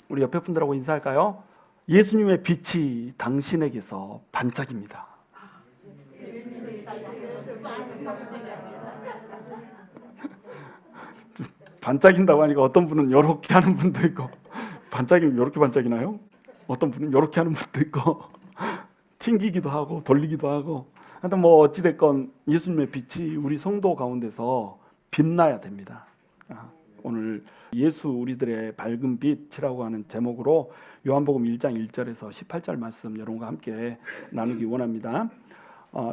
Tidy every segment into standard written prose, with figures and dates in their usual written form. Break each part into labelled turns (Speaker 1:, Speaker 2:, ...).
Speaker 1: 우리 옆에 분들하고 인사할까요? 예수님의 빛이 당신에게서 반짝입니다. 반짝인다고 하니까 어떤 분은 이렇게 하는 분도 있고, 반짝이면 이렇게 반짝이나요? 어떤 분은 이렇게 하는 분도 있고, 튕기기도 하고 돌리기도 하고. 하여튼 뭐 어찌됐건 예수님의 빛이 우리 성도 가운데서 빛나야 됩니다. 오늘 예수 우리들의 밝은 빛이라고 하는 제목으로 요한복음 1장 1절에서 18절 말씀 여러분과 함께 나누기 원합니다.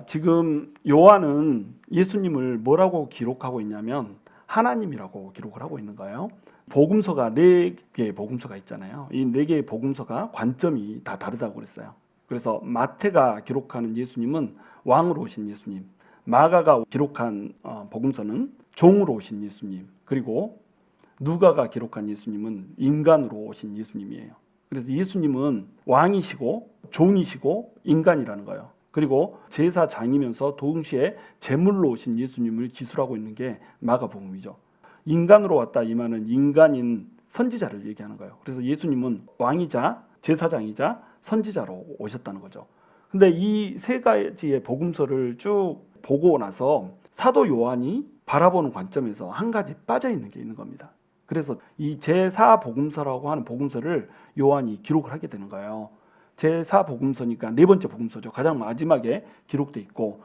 Speaker 1: 지금 요한은 예수님을 뭐라고 기록하고 있냐면 하나님이라고 기록을 하고 있는 거예요. 복음서가 4개의 복음서가 있잖아요. 이 4개의 복음서가 관점이 다 다르다고 그랬어요. 그래서 마태가 기록하는 예수님은 왕으로 오신 예수님, 마가가 기록한 복음서는 종으로 오신 예수님, 그리고 누가가 기록한 예수님은 인간으로 오신 예수님이에요. 그래서 예수님은 왕이시고 종이시고 인간이라는 거예요. 그리고 제사장이면서 동시에 제물로 오신 예수님을 기술하고 있는 게 마가복음이죠. 인간으로 왔다 이 말은 인간인 선지자를 얘기하는 거예요. 그래서 예수님은 왕이자 제사장이자 선지자로 오셨다는 거죠. 근데 이 세 가지의 복음서를 쭉 보고 나서 사도 요한이 바라보는 관점에서 한 가지 빠져 있는 게 있는 겁니다. 그래서 이 제4복음서라고 하는 복음서를 요한이 기록을 하게 되는 거예요. 제4복음서니까 네 번째 복음서죠. 가장 마지막에 기록돼 있고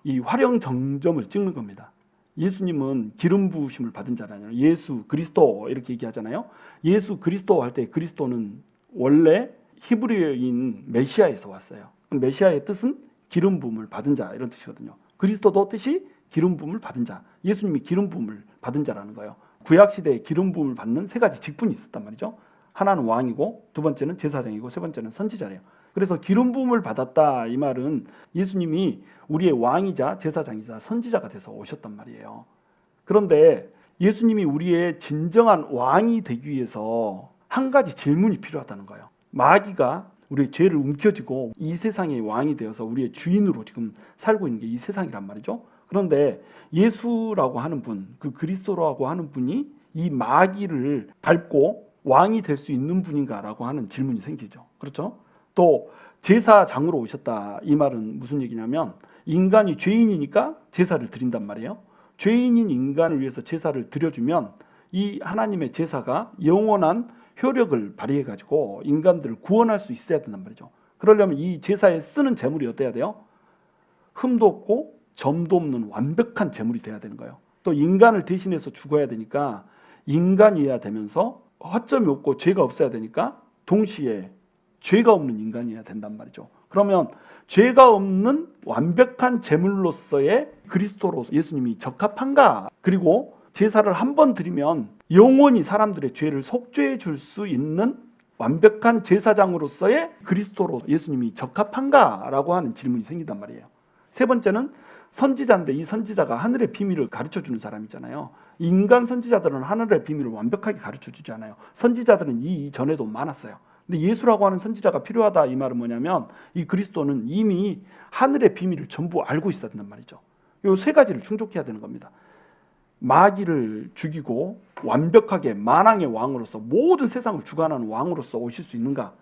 Speaker 1: 이 활용 정점을 찍는 겁니다. 예수님은 기름 부으심을 받은 자라요. 예수 그리스도 이렇게 얘기하잖아요. 예수 그리스도 할 때 그리스도는 원래 히브리어인 메시아에서 왔어요. 메시아의 뜻은 기름 부음을 받은 자 이런 뜻이거든요. 그리스도도 뜻이 기름 부음을 받은 자. 예수님이 기름 부음을 받은 자라는 거예요. 구약 시대에 기름 부음을 받는 세 가지 직분이 있었단 말이죠. 하나는 왕이고 두 번째는 제사장이고 세 번째는 선지자래요. 그래서 기름 부음을 받았다 이 말은 예수님이 우리의 왕이자 제사장이자 선지자가 돼서 오셨단 말이에요. 그런데 예수님이 우리의 진정한 왕이 되기 위해서 한 가지 질문이 필요하다는 거예요. 마귀가 우리의 죄를 움켜쥐고 이 세상의 왕이 되어서 우리의 주인으로 지금 살고 있는 게 이 세상이란 말이죠. 그런데 예수라고 하는 분, 그 그리스도라고 하는 분이 이 마귀를 밟고 왕이 될 수 있는 분인가라고 하는 질문이 생기죠. 그렇죠? 또 제사장으로 오셨다 이 말은 무슨 얘기냐면 인간이 죄인이니까 제사를 드린단 말이에요. 죄인인 인간을 위해서 제사를 드려주면 이 하나님의 제사가 영원한 효력을 발휘해가지고 인간들을 구원할 수 있어야 된단 말이죠. 그러려면 이 제사에 쓰는 제물이 어때야 돼요? 흠도 없고 점도 없는 완벽한 제물이 돼야 되는 거예요. 또 인간을 대신해서 죽어야 되니까 인간이어야 되면서 허점이 없고 죄가 없어야 되니까 동시에 죄가 없는 인간이어야 된단 말이죠. 그러면 죄가 없는 완벽한 제물로서의 그리스도로 예수님이 적합한가? 그리고 제사를 한 번 드리면 영원히 사람들의 죄를 속죄해 줄 수 있는 완벽한 제사장으로서의 그리스도로 예수님이 적합한가라고 하는 질문이 생긴단 말이에요. 세 번째는 선지자인데 이 선지자가 하늘의 비밀을 가르쳐주는 사람이잖아요. 인간 선지자들은 하늘의 비밀을 완벽하게 가르쳐주지 않아요. 선지자들은 이전에도 많았어요. 근데 예수라고 하는 선지자가 필요하다 이 말은 뭐냐면 이 그리스도는 이미 하늘의 비밀을 전부 알고 있어야 된단 말이죠. 이 세 가지를 충족해야 되는 겁니다. 마귀를 죽이고 완벽하게 만왕의 왕으로서 모든 세상을 주관하는 왕으로서 오실 수 있는가?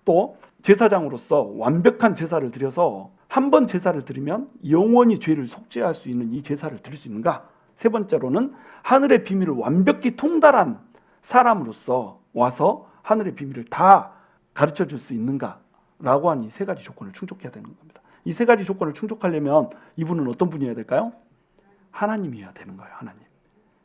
Speaker 1: 또 제사장으로서 완벽한 제사를 드려서 한 번 제사를 드리면 영원히 죄를 속죄할 수 있는 이 제사를 드릴 수 있는가? 세 번째로는 하늘의 비밀을 완벽히 통달한 사람으로서 와서 하늘의 비밀을 다 가르쳐 줄 수 있는가? 라고 한 이 세 가지 조건을 충족해야 되는 겁니다. 이 세 가지 조건을 충족하려면 이분은 어떤 분이어야 될까요? 하나님이어야 되는 거예요. 하나님.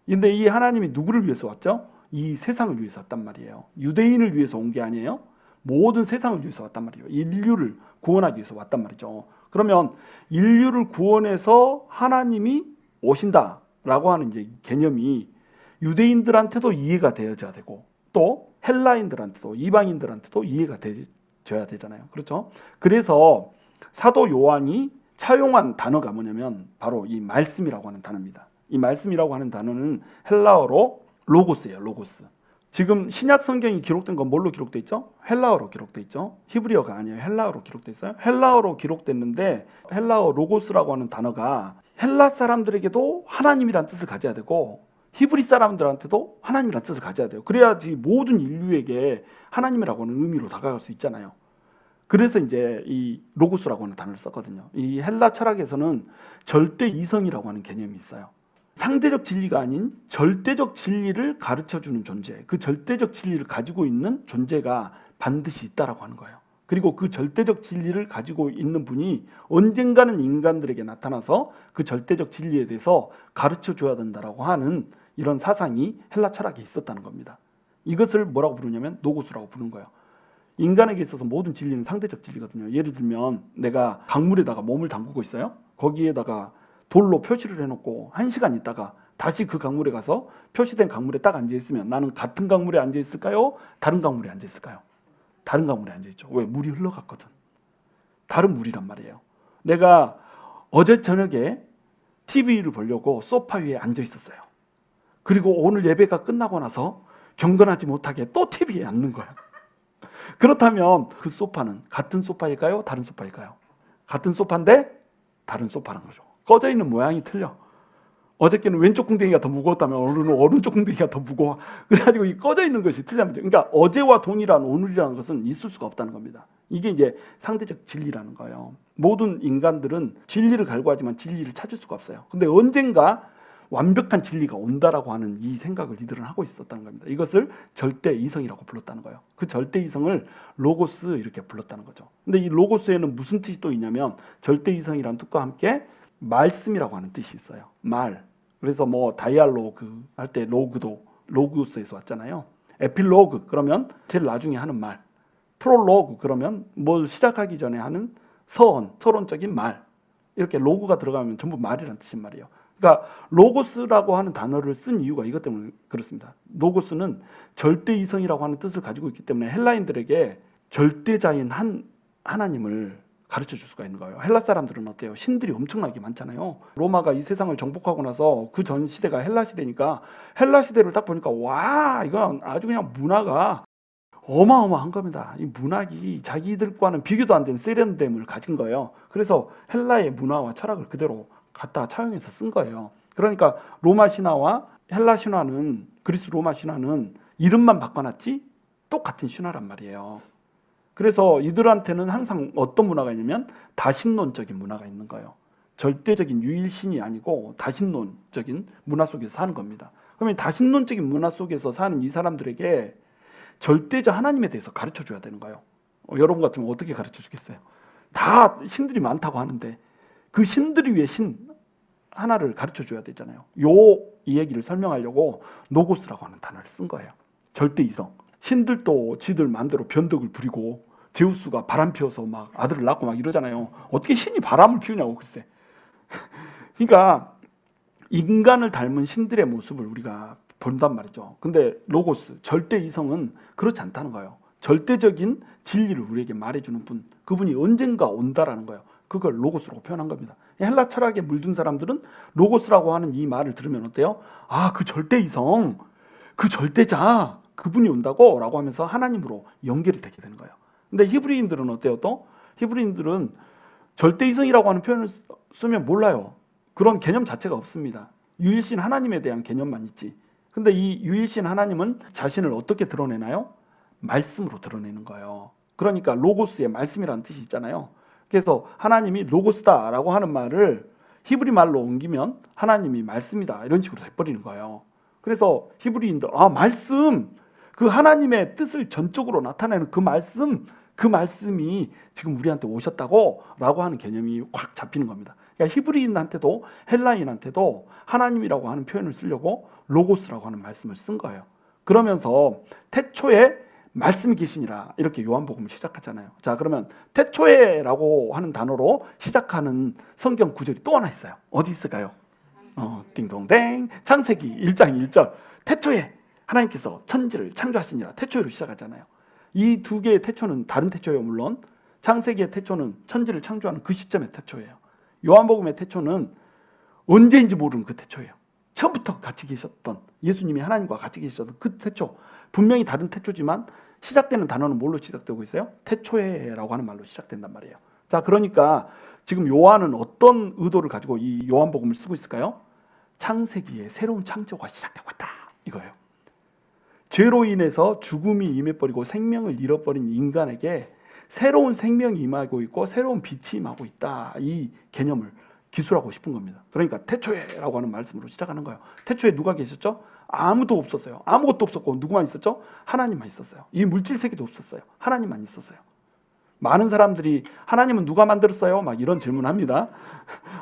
Speaker 1: 근데 이 하나님이 누구를 위해서 왔죠? 이 세상을 위해서 왔단 말이에요. 유대인을 위해서 온 게 아니에요. 모든 세상을 위해서 왔단 말이에요. 인류를 구원하기 위해서 왔단 말이죠. 그러면 인류를 구원해서 하나님이 오신다라고 하는 이제 개념이 유대인들한테도 이해가 되어져야 되고 또 헬라인들한테도 이방인들한테도 이해가 되어야 되잖아요. 그렇죠? 그래서 사도 요한이 차용한 단어가 뭐냐면 바로 이 말씀이라고 하는 단어입니다. 이 말씀이라고 하는 단어는 헬라어로 로고스예요. 로고스. 지금 신약 성경이 기록된 건 뭘로 기록돼 있죠? 헬라어로 기록돼 있죠. 히브리어가 아니에요. 헬라어로 기록돼 있어요. 헬라어로 기록됐는데 헬라어 로고스라고 하는 단어가 헬라 사람들에게도 하나님이란 뜻을 가져야 되고 히브리 사람들한테도 하나님이라는 뜻을 가져야 돼요. 그래야지 모든 인류에게 하나님이라고 하는 의미로 다가갈 수 있잖아요. 그래서 이제 이 로고스라고 하는 단어를 썼거든요. 이 헬라 철학에서는 절대 이성이라고 하는 개념이 있어요. 상대적 진리가 아닌 절대적 진리를 가르쳐주는 존재, 그 절대적 진리를 가지고 있는 존재가 반드시 있다라고 하는 거예요. 그리고 그 절대적 진리를 가지고 있는 분이 언젠가는 인간들에게 나타나서 그 절대적 진리에 대해서 가르쳐줘야 된다라고 하는 이런 사상이 헬라 철학에 있었다는 겁니다. 이것을 뭐라고 부르냐면 노고스라고 부르는 거예요. 인간에게 있어서 모든 진리는 상대적 진리거든요. 예를 들면 내가 강물에다가 몸을 담그고 있어요. 거기에다가 돌로 표시를 해놓고 1시간 있다가 다시 그 강물에 가서 표시된 강물에 딱 앉아있으면 나는 같은 강물에 앉아있을까요? 다른 강물에 앉아있을까요? 다른 강물에 앉아있죠. 왜? 물이 흘러갔거든. 다른 물이란 말이에요. 내가 어제 저녁에 TV를 보려고 소파 위에 앉아있었어요. 그리고 오늘 예배가 끝나고 나서 경건하지 못하게 또 TV에 앉는 거야. 그렇다면 그 소파는 같은 소파일까요? 다른 소파일까요? 같은 소파인데 다른 소파라는 거죠. 꺼져 있는 모양이 틀려. 어저께는 왼쪽 궁뎅이가 더 무거웠다면 오늘은 오른쪽 궁뎅이가 더 무거워. 그래가지고 이 꺼져 있는 것이 틀리면 그러니까 어제와 동일한 오늘이라는 것은 있을 수가 없다는 겁니다. 이게 이제 상대적 진리라는 거예요. 모든 인간들은 진리를 갈구하지만 진리를 찾을 수가 없어요. 근데 언젠가 완벽한 진리가 온다라고 하는 이 생각을 이들은 하고 있었다는 겁니다. 이것을 절대 이성이라고 불렀다는 거예요. 그 절대 이성을 로고스 이렇게 불렀다는 거죠. 근데 이 로고스에는 무슨 뜻이 또 있냐면 절대 이성이라는 뜻과 함께 말씀이라고 하는 뜻이 있어요. 말. 그래서 뭐 다이알로그 할 때 로그도 로고스에서 왔잖아요. 에필로그 그러면 제일 나중에 하는 말. 프롤로그 그러면 뭘 시작하기 전에 하는 서론적인 말. 이렇게 로그가 들어가면 전부 말이라는 뜻인 말이에요. 그러니까 로고스라고 하는 단어를 쓴 이유가 이것 때문에 그렇습니다. 로고스는 절대 이성이라고 하는 뜻을 가지고 있기 때문에 헬라인들에게 절대자인 한 하나님을 가르쳐 줄 수가 있는 거예요. 헬라 사람들은 어때요? 신들이 엄청나게 많잖아요. 로마가 이 세상을 정복하고 나서 그 전 시대가 헬라 시대니까 헬라 시대를 딱 보니까 와 이건 아주 그냥 문화가 어마어마한 겁니다. 이 문학이 자기들과는 비교도 안 되는 세련됨을 가진 거예요. 그래서 헬라의 문화와 철학을 그대로 갖다 차용해서 쓴 거예요. 그러니까 로마 신화와 헬라 신화는 그리스 로마 신화는 이름만 바꿔놨지 똑같은 신화란 말이에요. 그래서 이들한테는 항상 어떤 문화가 있냐면 다신론적인 문화가 있는 거예요. 절대적인 유일신이 아니고 다신론적인 문화 속에서 사는 겁니다. 그러면 다신론적인 문화 속에서 사는 이 사람들에게 절대적 하나님에 대해서 가르쳐 줘야 되는 거예요. 여러분 같으면 어떻게 가르쳐 주겠어요? 다 신들이 많다고 하는데 그 신들을 위해 신 하나를 가르쳐 줘야 되잖아요. 이 얘기를 설명하려고 노고스라고 하는 단어를 쓴 거예요. 절대 이성. 신들도 지들 마음대로 변덕을 부리고 제우스가 바람 피워서 막 아들을 낳고 막 이러잖아요. 어떻게 신이 바람을 피우냐고 글쎄. 그러니까 인간을 닮은 신들의 모습을 우리가 본단 말이죠. 근데 로고스, 절대 이성은 그렇지 않다는 거예요. 절대적인 진리를 우리에게 말해주는 분, 그분이 언젠가 온다라는 거예요. 그걸 로고스라고 표현한 겁니다. 헬라 철학에 물든 사람들은 로고스라고 하는 이 말을 들으면 어때요? 아, 그 절대 이성, 그 절대자, 그분이 온다고 라고 하면서 하나님으로 연결이 되게 되는 거예요. 근데 히브리인들은 어때요? 또 히브리인들은 절대 이성이라고 하는 표현을 쓰면 몰라요. 그런 개념 자체가 없습니다. 유일신 하나님에 대한 개념만 있지. 근데 이 유일신 하나님은 자신을 어떻게 드러내나요? 말씀으로 드러내는 거예요. 그러니까 로고스의 말씀이라는 뜻이 있잖아요. 그래서 하나님이 로고스다라고 하는 말을 히브리 말로 옮기면 하나님이 말씀이다 이런 식으로 돼버리는 거예요. 그래서 히브리인들 말씀, 그 하나님의 뜻을 전적으로 나타내는 그 말씀이 지금 우리한테 오셨다고 라고 하는 개념이 확 잡히는 겁니다. 그러니까 히브리인한테도 헬라인한테도 하나님이라고 하는 표현을 쓰려고 로고스라고 하는 말씀을 쓴 거예요. 그러면서 태초에 말씀이 계시니라 이렇게 요한복음을 시작하잖아요. 자, 그러면 태초에라고 하는 단어로 시작하는 성경 구절이 또 하나 있어요. 어디 있을까요? 띵동댕, 창세기 1장 1절. 태초에 하나님께서 천지를 창조하시니라. 태초에로 시작하잖아요. 이 두 개의 태초는 다른 태초예요. 물론 창세기의 태초는 천지를 창조하는 그 시점의 태초예요. 요한복음의 태초는 언제인지 모르는 그 태초예요. 처음부터 같이 계셨던, 예수님이 하나님과 같이 계셨던 그 태초, 분명히 다른 태초지만 시작되는 단어는 뭘로 시작되고 있어요? 태초에라고 하는 말로 시작된단 말이에요. 자, 그러니까 지금 요한은 어떤 의도를 가지고 이 요한복음을 쓰고 있을까요? 창세기에 새로운 창조가 시작되고 있다 이거예요. 죄로 인해서 죽음이 임해버리고 생명을 잃어버린 인간에게 새로운 생명이 임하고 있고 새로운 빛이 임하고 있다. 이 개념을 기술하고 싶은 겁니다. 그러니까 태초에라고 하는 말씀으로 시작하는 거예요. 태초에 누가 계셨죠? 아무도 없었어요. 아무것도 없었고 누구만 있었죠? 하나님만 있었어요. 이 물질 세계도 없었어요. 하나님만 있었어요. 많은 사람들이 하나님은 누가 만들었어요? 막 이런 질문합니다.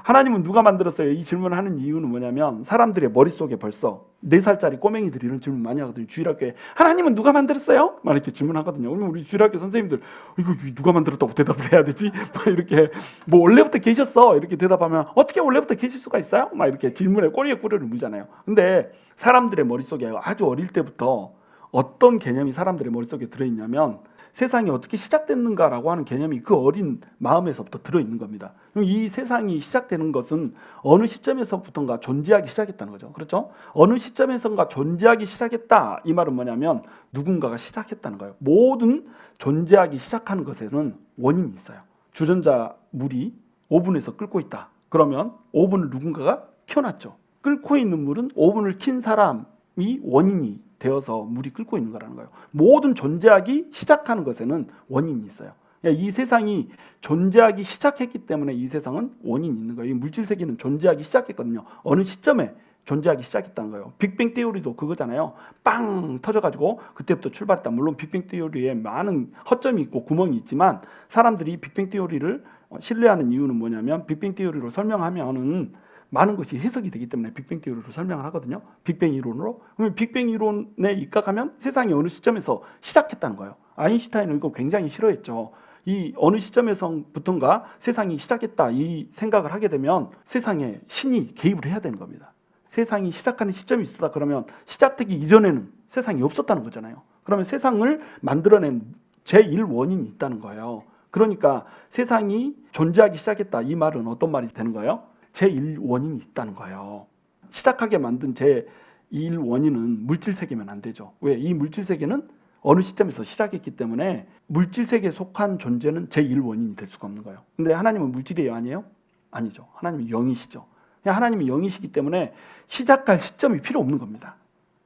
Speaker 1: 하나님은 누가 만들었어요? 이 질문을 하는 이유는 뭐냐면 사람들의 머릿속에 벌써 4살짜리 꼬맹이들이 이런 질문 많이 하거든요. 주일학교에 하나님은 누가 만들었어요? 막 이렇게 질문하거든요. 그러면 우리 주일학교 선생님들 이거 누가 만들었다고 대답을 해야 되지? 막 이렇게 뭐 원래부터 계셨어 이렇게 대답하면 어떻게 원래부터 계실 수가 있어요? 막 이렇게 질문에 꼬리에 꼬리를 물잖아요. 근데 사람들의 머릿속에 아주 어릴 때부터 어떤 개념이 사람들의 머릿속에 들어있냐면 세상이 어떻게 시작됐는가라고 하는 개념이 그 어린 마음에서부터 들어있는 겁니다. 이 세상이 시작되는 것은 어느 시점에서부터인가 존재하기 시작했다는 거죠. 그렇죠? 어느 시점에선가 존재하기 시작했다. 이 말은 뭐냐면 누군가가 시작했다는 거예요. 모든 존재하기 시작하는 것에는 원인이 있어요. 주전자 물이 오븐에서 끓고 있다. 그러면 오븐을 누군가가 켜놨죠. 끓고 있는 물은 오븐을 킨 사람이 원인이 되어서 물이 끓고 있는 거라는 거예요. 모든 존재하기 시작하는 것에는 원인이 있어요. 이 세상이 존재하기 시작했기 때문에 이 세상은 원인이 있는 거예요. 이 물질 세계는 존재하기 시작했거든요. 어느 시점에 존재하기 시작했다는 거예요. 빅뱅 티오리도 그거잖아요. 빵 터져가지고 그때부터 출발했다. 물론 빅뱅 티오리에 많은 허점이 있고 구멍이 있지만 사람들이 빅뱅 티오리를 신뢰하는 이유는 뭐냐면 빅뱅 티오리로 설명하면은 많은 것이 해석이 되기 때문에 빅뱅 티오리로 설명을 하거든요. 빅뱅 이론으로. 그러면 빅뱅 이론에 입각하면 세상이 어느 시점에서 시작했다는 거예요. 아인슈타인은 이거 굉장히 싫어했죠. 이 어느 시점에서부터인가 세상이 시작했다 이 생각을 하게 되면 세상에 신이 개입을 해야 되는 겁니다. 세상이 시작하는 시점이 있었다 그러면 시작되기 이전에는 세상이 없었다는 거잖아요. 그러면 세상을 만들어낸 제1원인이 있다는 거예요. 그러니까 세상이 존재하기 시작했다 이 말은 어떤 말이 되는 거예요? 제1원인이 있다는 거예요. 시작하게 만든 제1원인은 물질세계면 안 되죠. 왜? 이 물질세계는 어느 시점에서 시작했기 때문에 물질세계에 속한 존재는 제1원인이 될 수가 없는 거예요. 근데 하나님은 물질이에요? 아니에요? 아니죠. 하나님은 영이시죠. 하나님이 영이시기 때문에 시작할 시점이 필요 없는 겁니다.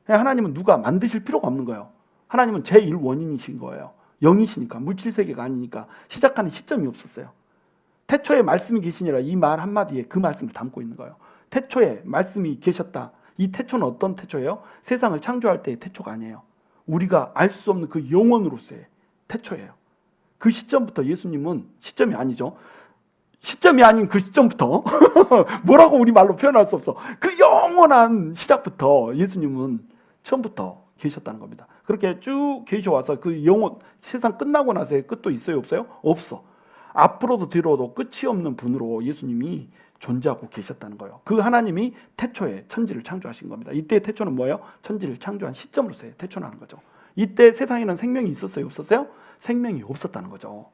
Speaker 1: 하나님은 누가 만드실 필요가 없는 거예요. 하나님은 제1원인이신 거예요. 영이시니까 물질세계가 아니니까 시작하는 시점이 없었어요. 태초에 말씀이 계시니라 이 말 한마디에 그 말씀을 담고 있는 거예요. 태초에 말씀이 계셨다. 이 태초는 어떤 태초예요? 세상을 창조할 때의 태초가 아니에요. 우리가 알 수 없는 그 영원으로서의 태초예요. 그 시점부터 예수님은 시점이 아니죠. 시점이 아닌 그 시점부터 뭐라고 우리 말로 표현할 수 없어. 그 영원한 시작부터 예수님은 처음부터 계셨다는 겁니다. 그렇게 쭉 계셔와서 그 영원 세상 끝나고 나서의 끝도 있어요? 없어요? 없어. 앞으로도 뒤로도 끝이 없는 분으로 예수님이 존재하고 계셨다는 거예요. 그 하나님이 태초에 천지를 창조하신 겁니다. 이때 태초는 뭐예요? 천지를 창조한 시점으로서의 태초라는 거죠. 이때 세상에는 생명이 있었어요? 없었어요? 생명이 없었다는 거죠.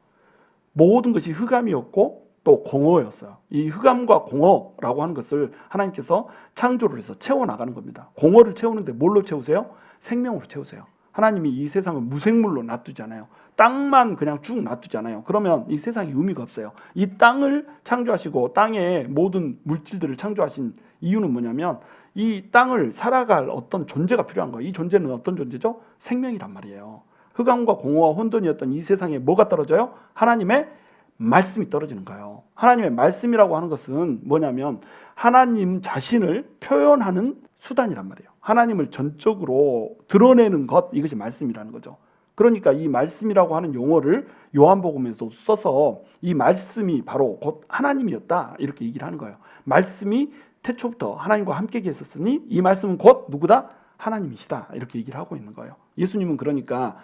Speaker 1: 모든 것이 흑암이었고 또 공허였어요. 이 흑암과 공허라고 하는 것을 하나님께서 창조를 해서 채워나가는 겁니다. 공허를 채우는데 뭘로 채우세요? 생명으로 채우세요. 하나님이 이 세상을 무생물로 놔두지 않아요. 땅만 그냥 쭉 놔두지 않아요. 그러면 이 세상이 의미가 없어요. 이 땅을 창조하시고 땅의 모든 물질들을 창조하신 이유는 뭐냐면 이 땅을 살아갈 어떤 존재가 필요한 거예요. 이 존재는 어떤 존재죠? 생명이란 말이에요. 흑암과 공허와 혼돈이었던 이 세상에 뭐가 떨어져요? 하나님의 말씀이 떨어지는 거예요. 하나님의 말씀이라고 하는 것은 뭐냐면 하나님 자신을 표현하는 수단이란 말이에요. 하나님을 전적으로 드러내는 것, 이것이 말씀이라는 거죠. 그러니까 이 말씀이라고 하는 용어를 요한복음에도 써서 이 말씀이 바로 곧 하나님이었다 이렇게 얘기를 하는 거예요. 말씀이 태초부터 하나님과 함께 계셨으니 이 말씀은 곧 누구다? 하나님이시다 이렇게 얘기를 하고 있는 거예요. 예수님은 그러니까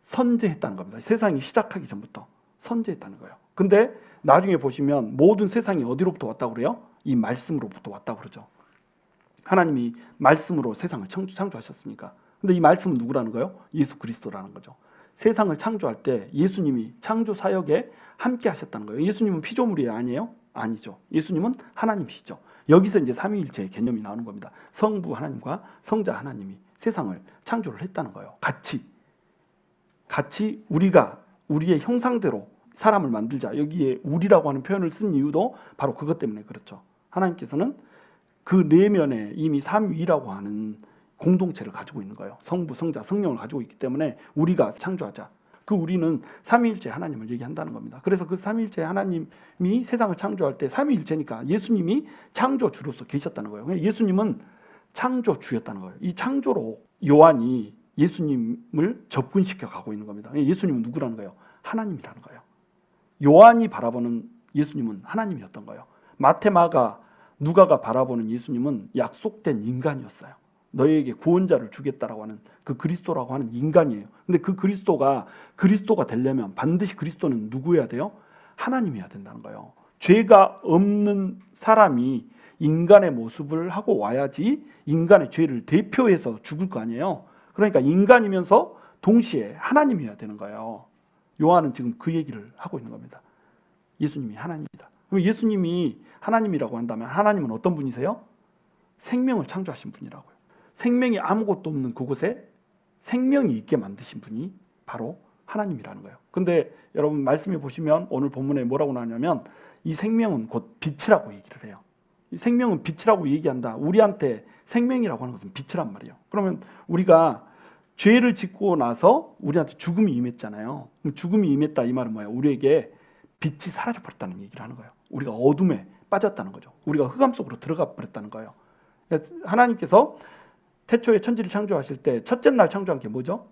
Speaker 1: 선재했다는 겁니다. 세상이 시작하기 전부터 선재했다는 거예요. 근데 나중에 보시면 모든 세상이 어디로부터 왔다고 그래요? 이 말씀으로부터 왔다고 그러죠. 하나님이 말씀으로 세상을 창조하셨으니까. 근데 이 말씀은 누구라는 거예요? 예수 그리스도라는 거죠. 세상을 창조할 때 예수님이 창조 사역에 함께 하셨다는 거예요. 예수님은 피조물이에요? 아니에요? 아니죠. 예수님은 하나님이시죠. 여기서 이제 삼위일체의 개념이 나오는 겁니다. 성부 하나님과 성자 하나님이 세상을 창조를 했다는 거예요. 같이 우리가 우리의 형상대로 사람을 만들자. 여기에 우리라고 하는 표현을 쓴 이유도 바로 그것 때문에 그렇죠. 하나님께서는 그 내면에 이미 삼위라고 하는 공동체를 가지고 있는 거예요. 성부, 성자, 성령을 가지고 있기 때문에 우리가 창조하자. 그 우리는 삼위일체 하나님을 얘기한다는 겁니다. 그래서 그 삼위일체 하나님이 세상을 창조할 때 삼위일체니까 예수님이 창조주로서 계셨다는 거예요. 예수님은 창조주였다는 거예요. 이 창조로 요한이 예수님을 접근시켜 가고 있는 겁니다. 예수님은 누구라는 거예요? 하나님이라는 거예요. 요한이 바라보는 예수님은 하나님이었던 거예요. 마태, 마가, 누가가 바라보는 예수님은 약속된 인간이었어요. 너희에게 구원자를 주겠다라고 하는 그 그리스도라고 하는 인간이에요. 근데 그 그리스도가 되려면 반드시 그리스도는 누구여야 돼요? 하나님이어야 된다는 거예요. 죄가 없는 사람이 인간의 모습을 하고 와야지 인간의 죄를 대표해서 죽을 거 아니에요. 그러니까 인간이면서 동시에 하나님이어야 되는 거예요. 요한은 지금 그 얘기를 하고 있는 겁니다. 예수님이 하나님이다. 그럼 예수님이 하나님이라고 한다면 하나님은 어떤 분이세요? 생명을 창조하신 분이라고요. 생명이 아무것도 없는 그곳에 생명이 있게 만드신 분이 바로 하나님이라는 거예요. 근데 여러분 말씀해 보시면 오늘 본문에 뭐라고 나오냐면 이 생명은 곧 빛이라고 얘기를 해요. 이 생명은 빛이라고 얘기한다. 우리한테 생명이라고 하는 것은 빛이란 말이에요. 그러면 우리가 죄를 짓고 나서 우리한테 죽음이 임했잖아요. 그럼 죽음이 임했다 이 말은 뭐예요? 우리에게 빛이 사라져 버렸다는 얘기를 하는 거예요. 우리가 어둠에 빠졌다는 거죠. 우리가 흑암 속으로 들어가 버렸다는 거예요. 하나님께서 태초에 천지를 창조하실 때 첫째 날 창조한 게 뭐죠?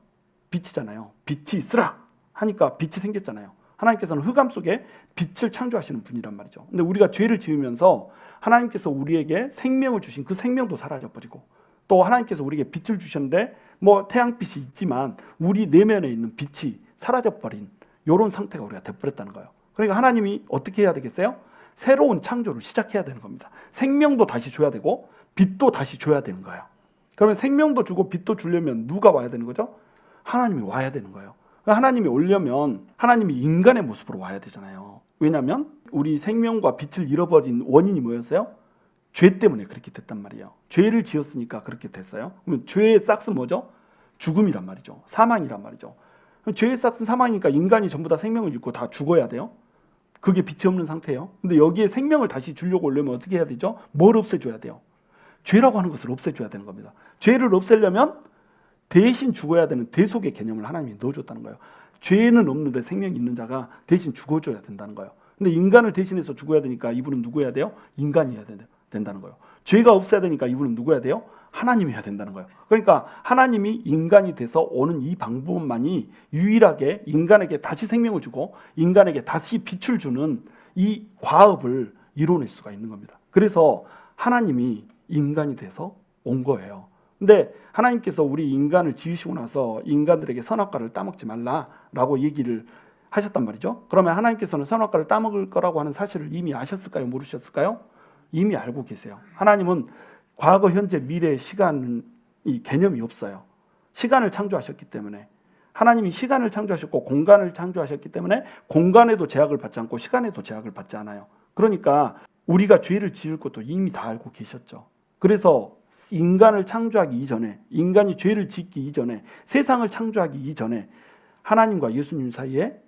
Speaker 1: 빛이잖아요. 빛이 있으라 하니까 빛이 생겼잖아요. 하나님께서는 흑암 속에 빛을 창조하시는 분이란 말이죠. 근데 우리가 죄를 지으면서 하나님께서 우리에게 생명을 주신 그 생명도 사라져버리고 또 하나님께서 우리에게 빛을 주셨는데 뭐 태양빛이 있지만 우리 내면에 있는 빛이 사라져버린 이런 상태가 우리가 돼버렸다는 거예요. 그러니까 하나님이 어떻게 해야 되겠어요? 새로운 창조를 시작해야 되는 겁니다. 생명도 다시 줘야 되고 빛도 다시 줘야 되는 거예요. 그러면 생명도 주고 빛도 주려면 누가 와야 되는 거죠? 하나님이 와야 되는 거예요. 하나님이 오려면 하나님이 인간의 모습으로 와야 되잖아요. 왜냐하면 우리 생명과 빛을 잃어버린 원인이 뭐였어요? 죄 때문에 그렇게 됐단 말이에요. 죄를 지었으니까 그렇게 됐어요. 그러면 죄의 싹은 뭐죠? 죽음이란 말이죠. 사망이란 말이죠. 죄의 싹은 사망이니까 인간이 전부 다 생명을 잃고 다 죽어야 돼요. 그게 빛이 없는 상태예요. 근데 여기에 생명을 다시 주려고 오려면 어떻게 해야 되죠? 뭘 없애줘야 돼요? 죄라고 하는 것을 없애줘야 되는 겁니다. 죄를 없애려면 대신 죽어야 되는 대속의 개념을 하나님이 넣어줬다는 거예요. 죄는 없는데 생명이 있는 자가 대신 죽어줘야 된다는 거예요. 근데 인간을 대신해서 죽어야 되니까 이분은 누구여야 돼요? 인간이어야 된다는 거예요. 죄가 없어야 되니까 이분은 누구여야 돼요? 하나님이어야 된다는 거예요. 그러니까 하나님이 인간이 돼서 오는 이 방법만이 유일하게 인간에게 다시 생명을 주고 인간에게 다시 빛을 주는 이 과업을 이뤄낼 수가 있는 겁니다. 그래서 하나님이 인간이 돼서 온 거예요. 근데 하나님께서 우리 인간을 지으시고 나서 인간들에게 선악과를 따먹지 말라라고 얘기를 하셨단 말이죠. 그러면 하나님께서는 선악과를 따먹을 거라고 하는 사실을 이미 아셨을까요? 모르셨을까요? 이미 알고 계세요. 하나님은 과거, 현재, 미래, 시간이 개념이 없어요. 시간을 창조하셨기 때문에 하나님이 시간을 창조하셨고 공간을 창조하셨기 때문에 공간에도 제약을 받지 않고 시간에도 제약을 받지 않아요. 그러니까 우리가 죄를 지을 것도 이미 다 알고 계셨죠. 그래서 인간을 창조하기 이전에, 인간이 죄를 짓기 이전에, 세상을 창조하기 이전에 하나님과 예수님 사이에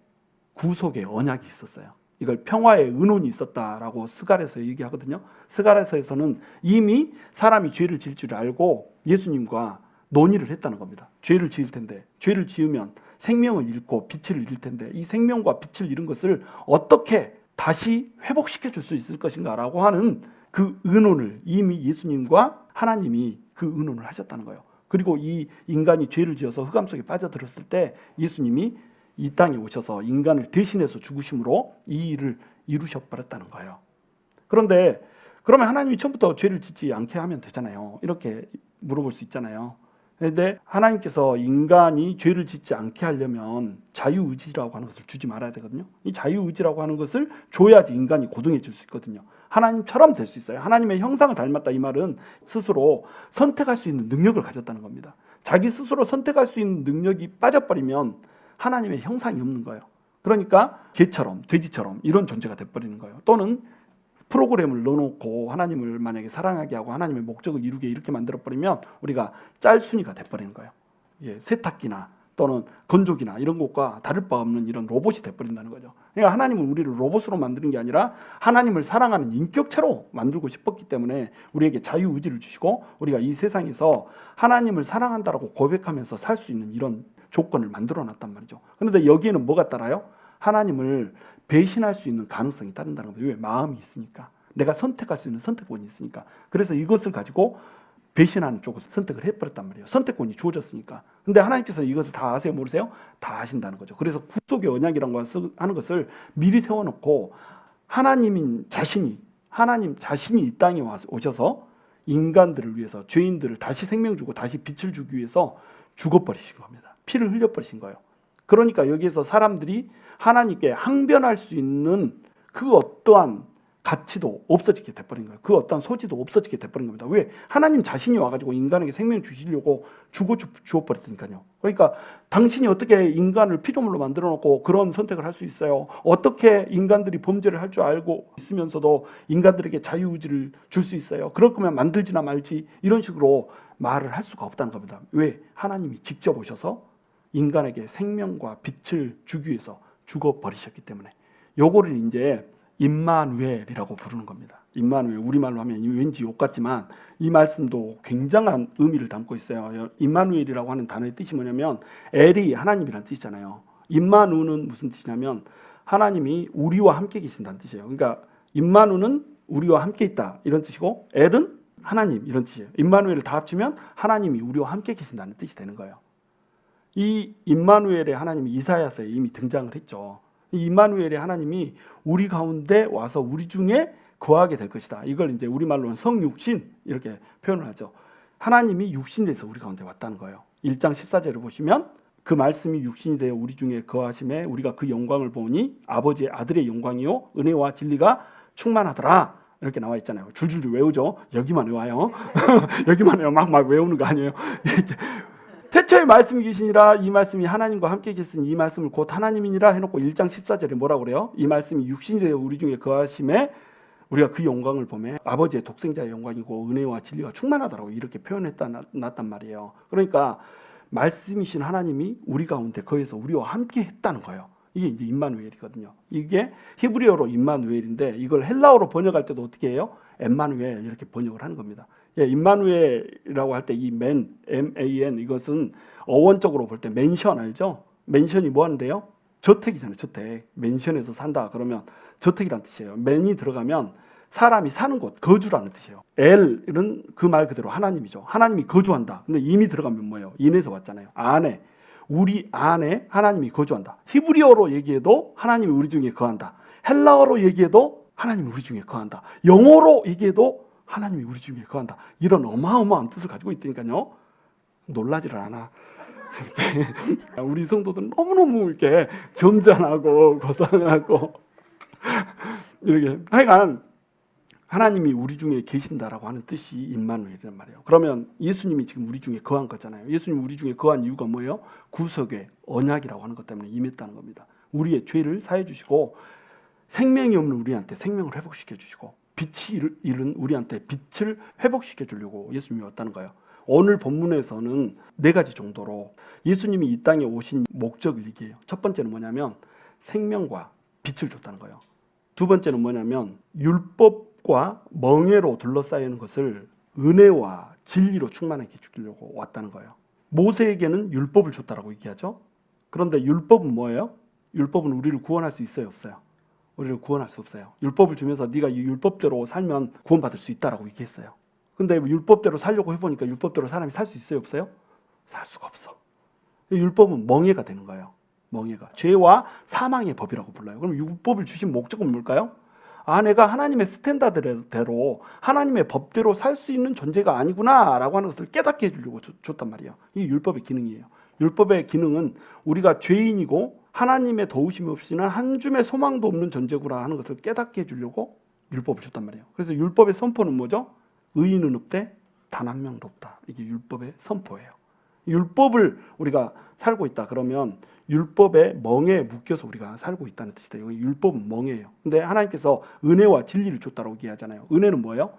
Speaker 1: 구속의 언약이 있었어요. 이걸 평화의 은혼이 있었다라고 스가랴서 얘기하거든요. 스가랴서에서는 이미 사람이 죄를 지을 줄 알고 예수님과 논의를 했다는 겁니다. 죄를 지을 텐데, 죄를 지으면 생명을 잃고 빛을 잃을 텐데 이 생명과 빛을 잃은 것을 어떻게 다시 회복시켜 줄 수 있을 것인가라고 하는 그 의논을 이미 예수님과 하나님이 그 의논을 하셨다는 거예요. 그리고 이 인간이 죄를 지어서 흑암 속에 빠져들었을 때 예수님이 이 땅에 오셔서 인간을 대신해서 죽으심으로 이 일을 이루셔버렸다는 거예요. 그런데 그러면 하나님이 처음부터 죄를 짓지 않게 하면 되잖아요. 이렇게 물어볼 수 있잖아요. 그런데 하나님께서 인간이 죄를 짓지 않게 하려면 자유의지라고 하는 것을 주지 말아야 되거든요. 이 자유의지라고 하는 것을 줘야지 인간이 고등해질 수 있거든요. 하나님처럼 될 수 있어요. 하나님의 형상을 닮았다 이 말은 스스로 선택할 수 있는 능력을 가졌다는 겁니다. 자기 스스로 선택할 수 있는 능력이 빠져버리면 하나님의 형상이 없는 거예요. 그러니까 개처럼 돼지처럼 이런 존재가 돼버리는 거예요. 또는 프로그램을 넣어놓고 하나님을 만약에 사랑하게 하고 하나님의 목적을 이루게 이렇게 만들어버리면 우리가 짤순이가 돼버리는 거예요. 예, 세탁기나 또는 건조기나 이런 것과 다를 바 없는 이런 로봇이 돼버린다는 거죠. 그러니까 하나님은 우리를 로봇으로 만드는 게 아니라 하나님을 사랑하는 인격체로 만들고 싶었기 때문에 우리에게 자유의지를 주시고 우리가 이 세상에서 하나님을 사랑한다라고 고백하면서 살 수 있는 이런 조건을 만들어 놨단 말이죠. 그런데 여기에는 뭐가 따라요? 하나님을 배신할 수 있는 가능성이 따른다는 거죠. 왜? 마음이 있으니까. 내가 선택할 수 있는 선택권이 있으니까. 그래서 이것을 가지고 배신하는 쪽을 선택을 해버렸단 말이에요. 선택권이 주어졌으니까. 근데 하나님께서 이것을 다 아세요? 모르세요? 다 아신다는 거죠. 그래서 구속의 언약이라고 하는 것을 미리 세워놓고 하나님 자신이 이 땅에 오셔서 인간들을 위해서 죄인들을 다시 생명 주고 다시 빛을 주기 위해서 죽어버리신 겁니다. 피를 흘려버리신 거예요. 그러니까 여기에서 사람들이 하나님께 항변할 수 있는 그 어떠한 가치도 없어지게 돼버린 거예요. 그 어떤 소지도 없어지게 돼버린 겁니다. 왜? 하나님 자신이 와가지고 인간에게 생명 주시려고 주어버렸으니까요. 그러니까 당신이 어떻게 인간을 피조물로 만들어 놓고 그런 선택을 할 수 있어요? 어떻게 인간들이 범죄를 할 줄 알고 있으면서도 인간들에게 자유의지를 줄 수 있어요? 그럴 거면 만들지나 말지 이런 식으로 말을 할 수가 없다는 겁니다. 왜? 하나님이 직접 오셔서 인간에게 생명과 빛을 주기 위해서 죽어버리셨기 때문에. 요거를 이제 임마누엘이라고 부르는 겁니다. 임마누엘, 우리말로 하면 왠지 욕 같지만 이 말씀도 굉장한 의미를 담고 있어요. 임마누엘이라고 하는 단어의 뜻이 뭐냐면 엘이 하나님이라는 뜻이잖아요. 임마누는 무슨 뜻이냐면 하나님이 우리와 함께 계신다는 뜻이에요. 그러니까 임마누는 우리와 함께 있다 이런 뜻이고 엘은 하나님 이런 뜻이에요. 임마누엘을 다 합치면 하나님이 우리와 함께 계신다는 뜻이 되는 거예요. 이 임마누엘의 하나님이 이사야서에 이미 등장을 했죠. 이 임마누엘의 하나님이 우리 가운데 와서 우리 중에 거하게 될 것이다. 이걸 이제 우리말로는 성육신 이렇게 표현을 하죠. 하나님이 육신이 돼서 우리 가운데 왔다는 거예요. 1장 14절을 보시면 그 말씀이 육신이 되어 우리 중에 거하심에 우리가 그 영광을 보니 아버지의 아들의 영광이요 은혜와 진리가 충만하더라. 이렇게 나와 있잖아요. 줄줄줄 외우죠. 여기만 외워요. 여기만 외워. 막 외우는 거 아니에요. 태초에 말씀이 계시니라 이 말씀이 하나님과 함께 계신 이 말씀을 곧 하나님이니라 해놓고 1장 14절에 뭐라고 그래요? 이 말씀이 육신이 되어 우리 중에 거하심에 우리가 그 영광을 보매 아버지의 독생자의 영광이고 은혜와 진리가 충만하다라고 이렇게 놨단 말이에요. 그러니까 말씀이신 하나님이 우리 가운데 거기서 우리와 함께 했다는 거예요. 이게 이제 임마누엘이거든요. 이게 히브리어로 임마누엘인데 이걸 헬라어로 번역할 때도 어떻게 해요? 엠마누엘 이렇게 번역을 하는 겁니다. 예, 임마누엘이라고 할 때 이 M-A-N 이것은 어원적으로 볼 때 맨션 알죠? 맨션이 뭐 하는데요? 저택이잖아요. 저택. 맨션에서 산다 그러면 저택이라는 뜻이에요. 맨이 들어가면 사람이 사는 곳, 거주라는 뜻이에요. 엘은 그 말 그대로 하나님이죠. 하나님이 거주한다. 근데 임이 들어가면 뭐예요? 인에서 왔잖아요. 안에. 우리 안에 하나님이 거주한다. 히브리어로 얘기해도 하나님이 우리 중에 거한다. 헬라어로 얘기해도 하나님이 우리 중에 거한다. 영어로 얘기해도 하나님이 우리 중에 거한다. 이런 어마어마한 뜻을 가지고 있으니까요. 놀라지를 않아. 우리 성도들은 너무너무 이렇게 점잖하고 고상하고 이렇게 하여간 하나님이 우리 중에 계신다라고 하는 뜻이 임마누엘이란 말이에요. 그러면 예수님이 지금 우리 중에 거한 거잖아요. 예수님 우리 중에 거한 이유가 뭐예요? 구속의 언약이라고 하는 것 때문에 임했다는 겁니다. 우리의 죄를 사해 주시고 생명이 없는 우리한테 생명을 회복시켜 주시고 빛이 잃은 우리한테 빛을 회복시켜 주려고 예수님이 왔다는 거예요. 오늘 본문에서는 4가지 정도로 예수님이 이 땅에 오신 목적을 얘기해요. 첫 번째는 뭐냐면 생명과 빛을 줬다는 거예요. 두 번째는 뭐냐면 율법과 멍에로 둘러싸이는 것을 은혜와 진리로 충만하게 주려고 왔다는 거예요. 모세에게는 율법을 줬다라고 얘기하죠. 그런데 율법은 뭐예요? 율법은 우리를 구원할 수 있어요, 없어요? 우리를 구원할 수 없어요. 율법을 주면서 네가 이 율법대로 살면 구원받을 수 있다라고 얘기했어요. 근데 율법대로 살려고 해보니까 율법대로 사람이 살 수 있어요, 없어요? 살 수가 없어. 율법은 멍에가 되는 거예요. 멍에가. 죄와 사망의 법이라고 불러요. 그럼 율법을 주신 목적은 뭘까요? 내가 하나님의 스탠다드대로 하나님의 법대로 살 수 있는 존재가 아니구나 라고 하는 것을 깨닫게 해주려고 줬단 말이에요. 이게 율법의 기능이에요. 율법의 기능은 우리가 죄인이고 하나님의 도우심이 없이는 한 줌의 소망도 없는 존재구나 하는 것을 깨닫게 해주려고 율법을 줬단 말이에요. 그래서 율법의 선포는 뭐죠? 의인은 없되 단 한 명도 없다. 이게 율법의 선포예요. 율법을 우리가 살고 있다 그러면 율법의 멍에 묶여서 우리가 살고 있다는 뜻이다. 여기 율법은 멍에예요. 근데 하나님께서 은혜와 진리를 줬다고 얘기하잖아요. 은혜는 뭐예요?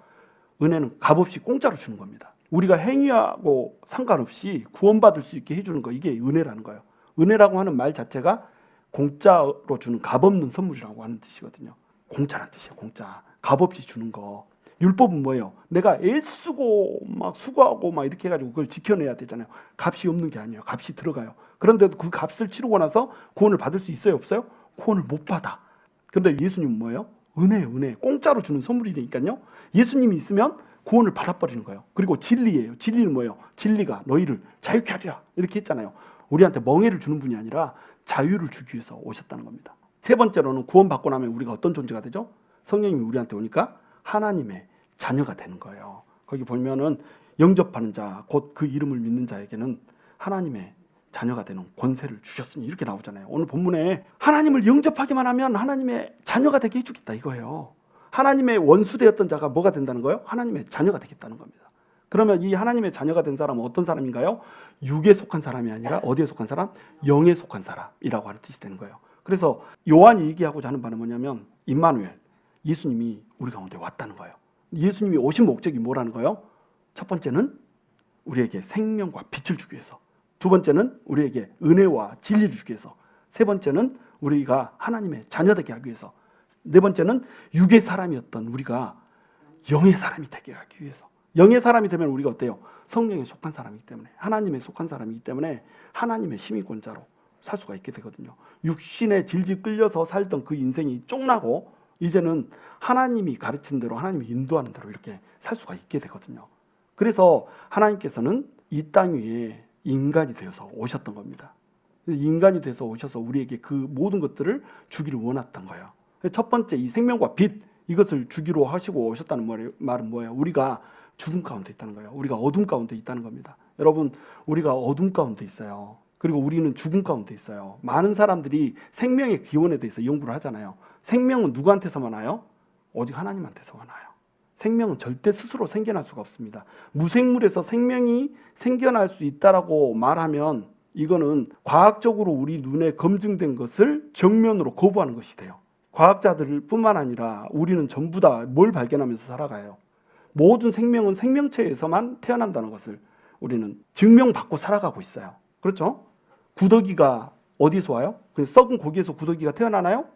Speaker 1: 은혜는 값없이 공짜로 주는 겁니다. 우리가 행위하고 상관없이 구원받을 수 있게 해주는 거, 이게 은혜라는 거예요. 은혜라고 하는 말 자체가 공짜로 주는 값없는 선물이라고 하는 뜻이거든요. 공짜란 뜻이에요. 공짜. 값없이 주는 거. 율법은 뭐예요? 내가 애쓰고 막 수고하고 막 이렇게 해가지고 그걸 지켜내야 되잖아요. 값이 없는 게 아니에요. 값이 들어가요. 그런데도 그 값을 치르고 나서 구원을 받을 수 있어요? 없어요? 구원을 못 받아. 근데 예수님은 뭐예요? 은혜예요. 은혜. 공짜로 주는 선물이니까요. 예수님이 있으면 구원을 받아버리는 거예요. 그리고 진리예요. 진리는 뭐예요? 진리가 너희를 자유케 하리라 이렇게 했잖아요. 우리한테 멍해를 주는 분이 아니라 자유를 주기 위해서 오셨다는 겁니다. 세 번째로는 구원받고 나면 우리가 어떤 존재가 되죠? 성령님이 우리한테 오니까 하나님의 자녀가 되는 거예요. 거기 보면은 영접하는 자, 곧 그 이름을 믿는 자에게는 하나님의 자녀가 되는 권세를 주셨으니 이렇게 나오잖아요. 오늘 본문에 하나님을 영접하기만 하면 하나님의 자녀가 되게 해주겠다 이거예요. 하나님의 원수되었던 자가 뭐가 된다는 거예요? 하나님의 자녀가 되겠다는 겁니다. 그러면 이 하나님의 자녀가 된 사람은 어떤 사람인가요? 육에 속한 사람이 아니라 어디에 속한 사람? 영에 속한 사람이라고 하는 뜻이 되는 거예요. 그래서 요한이 얘기하고자 하는 바는 뭐냐면 임마누엘, 예수님이 우리 가운데 왔다는 거예요. 예수님이 오신 목적이 뭐라는 거예요? 첫 번째는 우리에게 생명과 빛을 주기 위해서, 두 번째는 우리에게 은혜와 진리를 주기 위해서, 세 번째는 우리가 하나님의 자녀되게 하기 위해서, 네 번째는 육의 사람이었던 우리가 영의 사람이 되게 하기 위해서. 영의 사람이 되면 우리가 어때요? 성령에 속한 사람이기 때문에, 하나님에 속한 사람이기 때문에 하나님의 시민권자로 살 수가 있게 되거든요. 육신에 질질 끌려서 살던 그 인생이 쫑나고 이제는 하나님이 가르친 대로, 하나님이 인도하는 대로 이렇게 살 수가 있게 되거든요. 그래서 하나님께서는 이 땅 위에 인간이 되어서 오셨던 겁니다. 인간이 돼서 오셔서 우리에게 그 모든 것들을 주기를 원했던 거예요. 첫 번째 이 생명과 빛, 이것을 주기로 하시고 오셨다는 말은 뭐예요? 우리가 죽음 가운데 있다는 거예요. 우리가 어둠 가운데 있다는 겁니다. 여러분, 우리가 어둠 가운데 있어요. 그리고 우리는 죽음 가운데 있어요. 많은 사람들이 생명의 기원에 대해서 연구를 하잖아요. 생명은 누구한테서만 와요? 오직 하나님한테서만 와요. 생명은 절대 스스로 생겨날 수가 없습니다. 무생물에서 생명이 생겨날 수 있다라고 말하면 이거는 과학적으로 우리 눈에 검증된 것을 정면으로 거부하는 것이 돼요. 과학자들 뿐만 아니라 우리는 전부 다 뭘 발견하면서 살아가요? 모든 생명은 생명체에서만 태어난다는 것을 우리는 증명받고 살아가고 있어요. 그렇죠? 구더기가 어디서 와요? 그냥 썩은 고기에서 구더기가 태어나나요?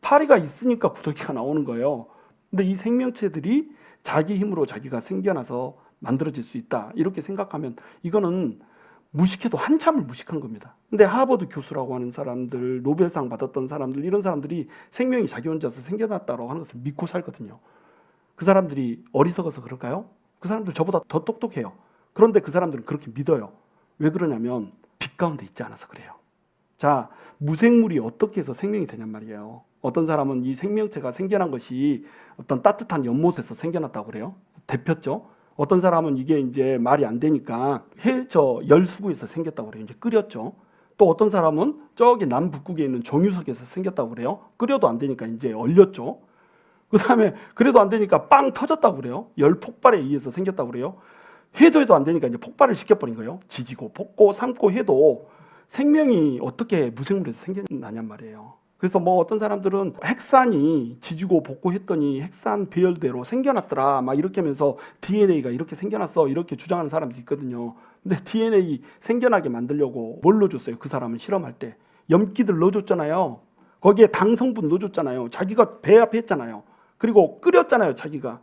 Speaker 1: 파리가 있으니까 구더기가 나오는 거예요. 근데 이 생명체들이 자기 힘으로 자기가 생겨나서 만들어질 수 있다, 이렇게 생각하면 이거는 무식해도 한참을 무식한 겁니다. 근데 하버드 교수라고 하는 사람들, 노벨상 받았던 사람들, 이런 사람들이 생명이 자기 혼자서 생겨났다고 하는 것을 믿고 살거든요. 그 사람들이 어리석어서 그럴까요? 그 사람들 저보다 더 똑똑해요. 그런데 그 사람들은 그렇게 믿어요. 왜 그러냐면 빛 가운데 있지 않아서 그래요. 자, 무생물이 어떻게 해서 생명이 되냔 말이에요. 어떤 사람은 이 생명체가 생겨난 것이 어떤 따뜻한 연못에서 생겨났다고 그래요. 데폈죠. 어떤 사람은 이게 이제 말이 안 되니까 해저 열수구에서 생겼다고 그래요. 이제 끓였죠. 또 어떤 사람은 저기 남북극에 있는 정유석에서 생겼다고 그래요. 끓여도 안 되니까 이제 얼렸죠. 그 다음에 그래도 안 되니까 빵 터졌다고 그래요. 열 폭발에 의해서 생겼다고 그래요. 해도 안 되니까 이제 폭발을 시켜버린 거예요. 지지고 볶고 삶고 해도 생명이 어떻게 무생물에서 생겨나냔 말이에요. 그래서 뭐 어떤 사람들은 핵산이 지지고 볶고 했더니 핵산 배열대로 생겨났더라 막 이렇게 하면서 DNA가 이렇게 생겨났어 이렇게 주장하는 사람도 있거든요. 근데 DNA 생겨나게 만들려고 뭘 넣어줬어요? 그 사람은 실험할 때 염기들 넣어줬잖아요. 거기에 당 성분 넣어줬잖아요. 자기가 배합했잖아요. 그리고 끓였잖아요. 자기가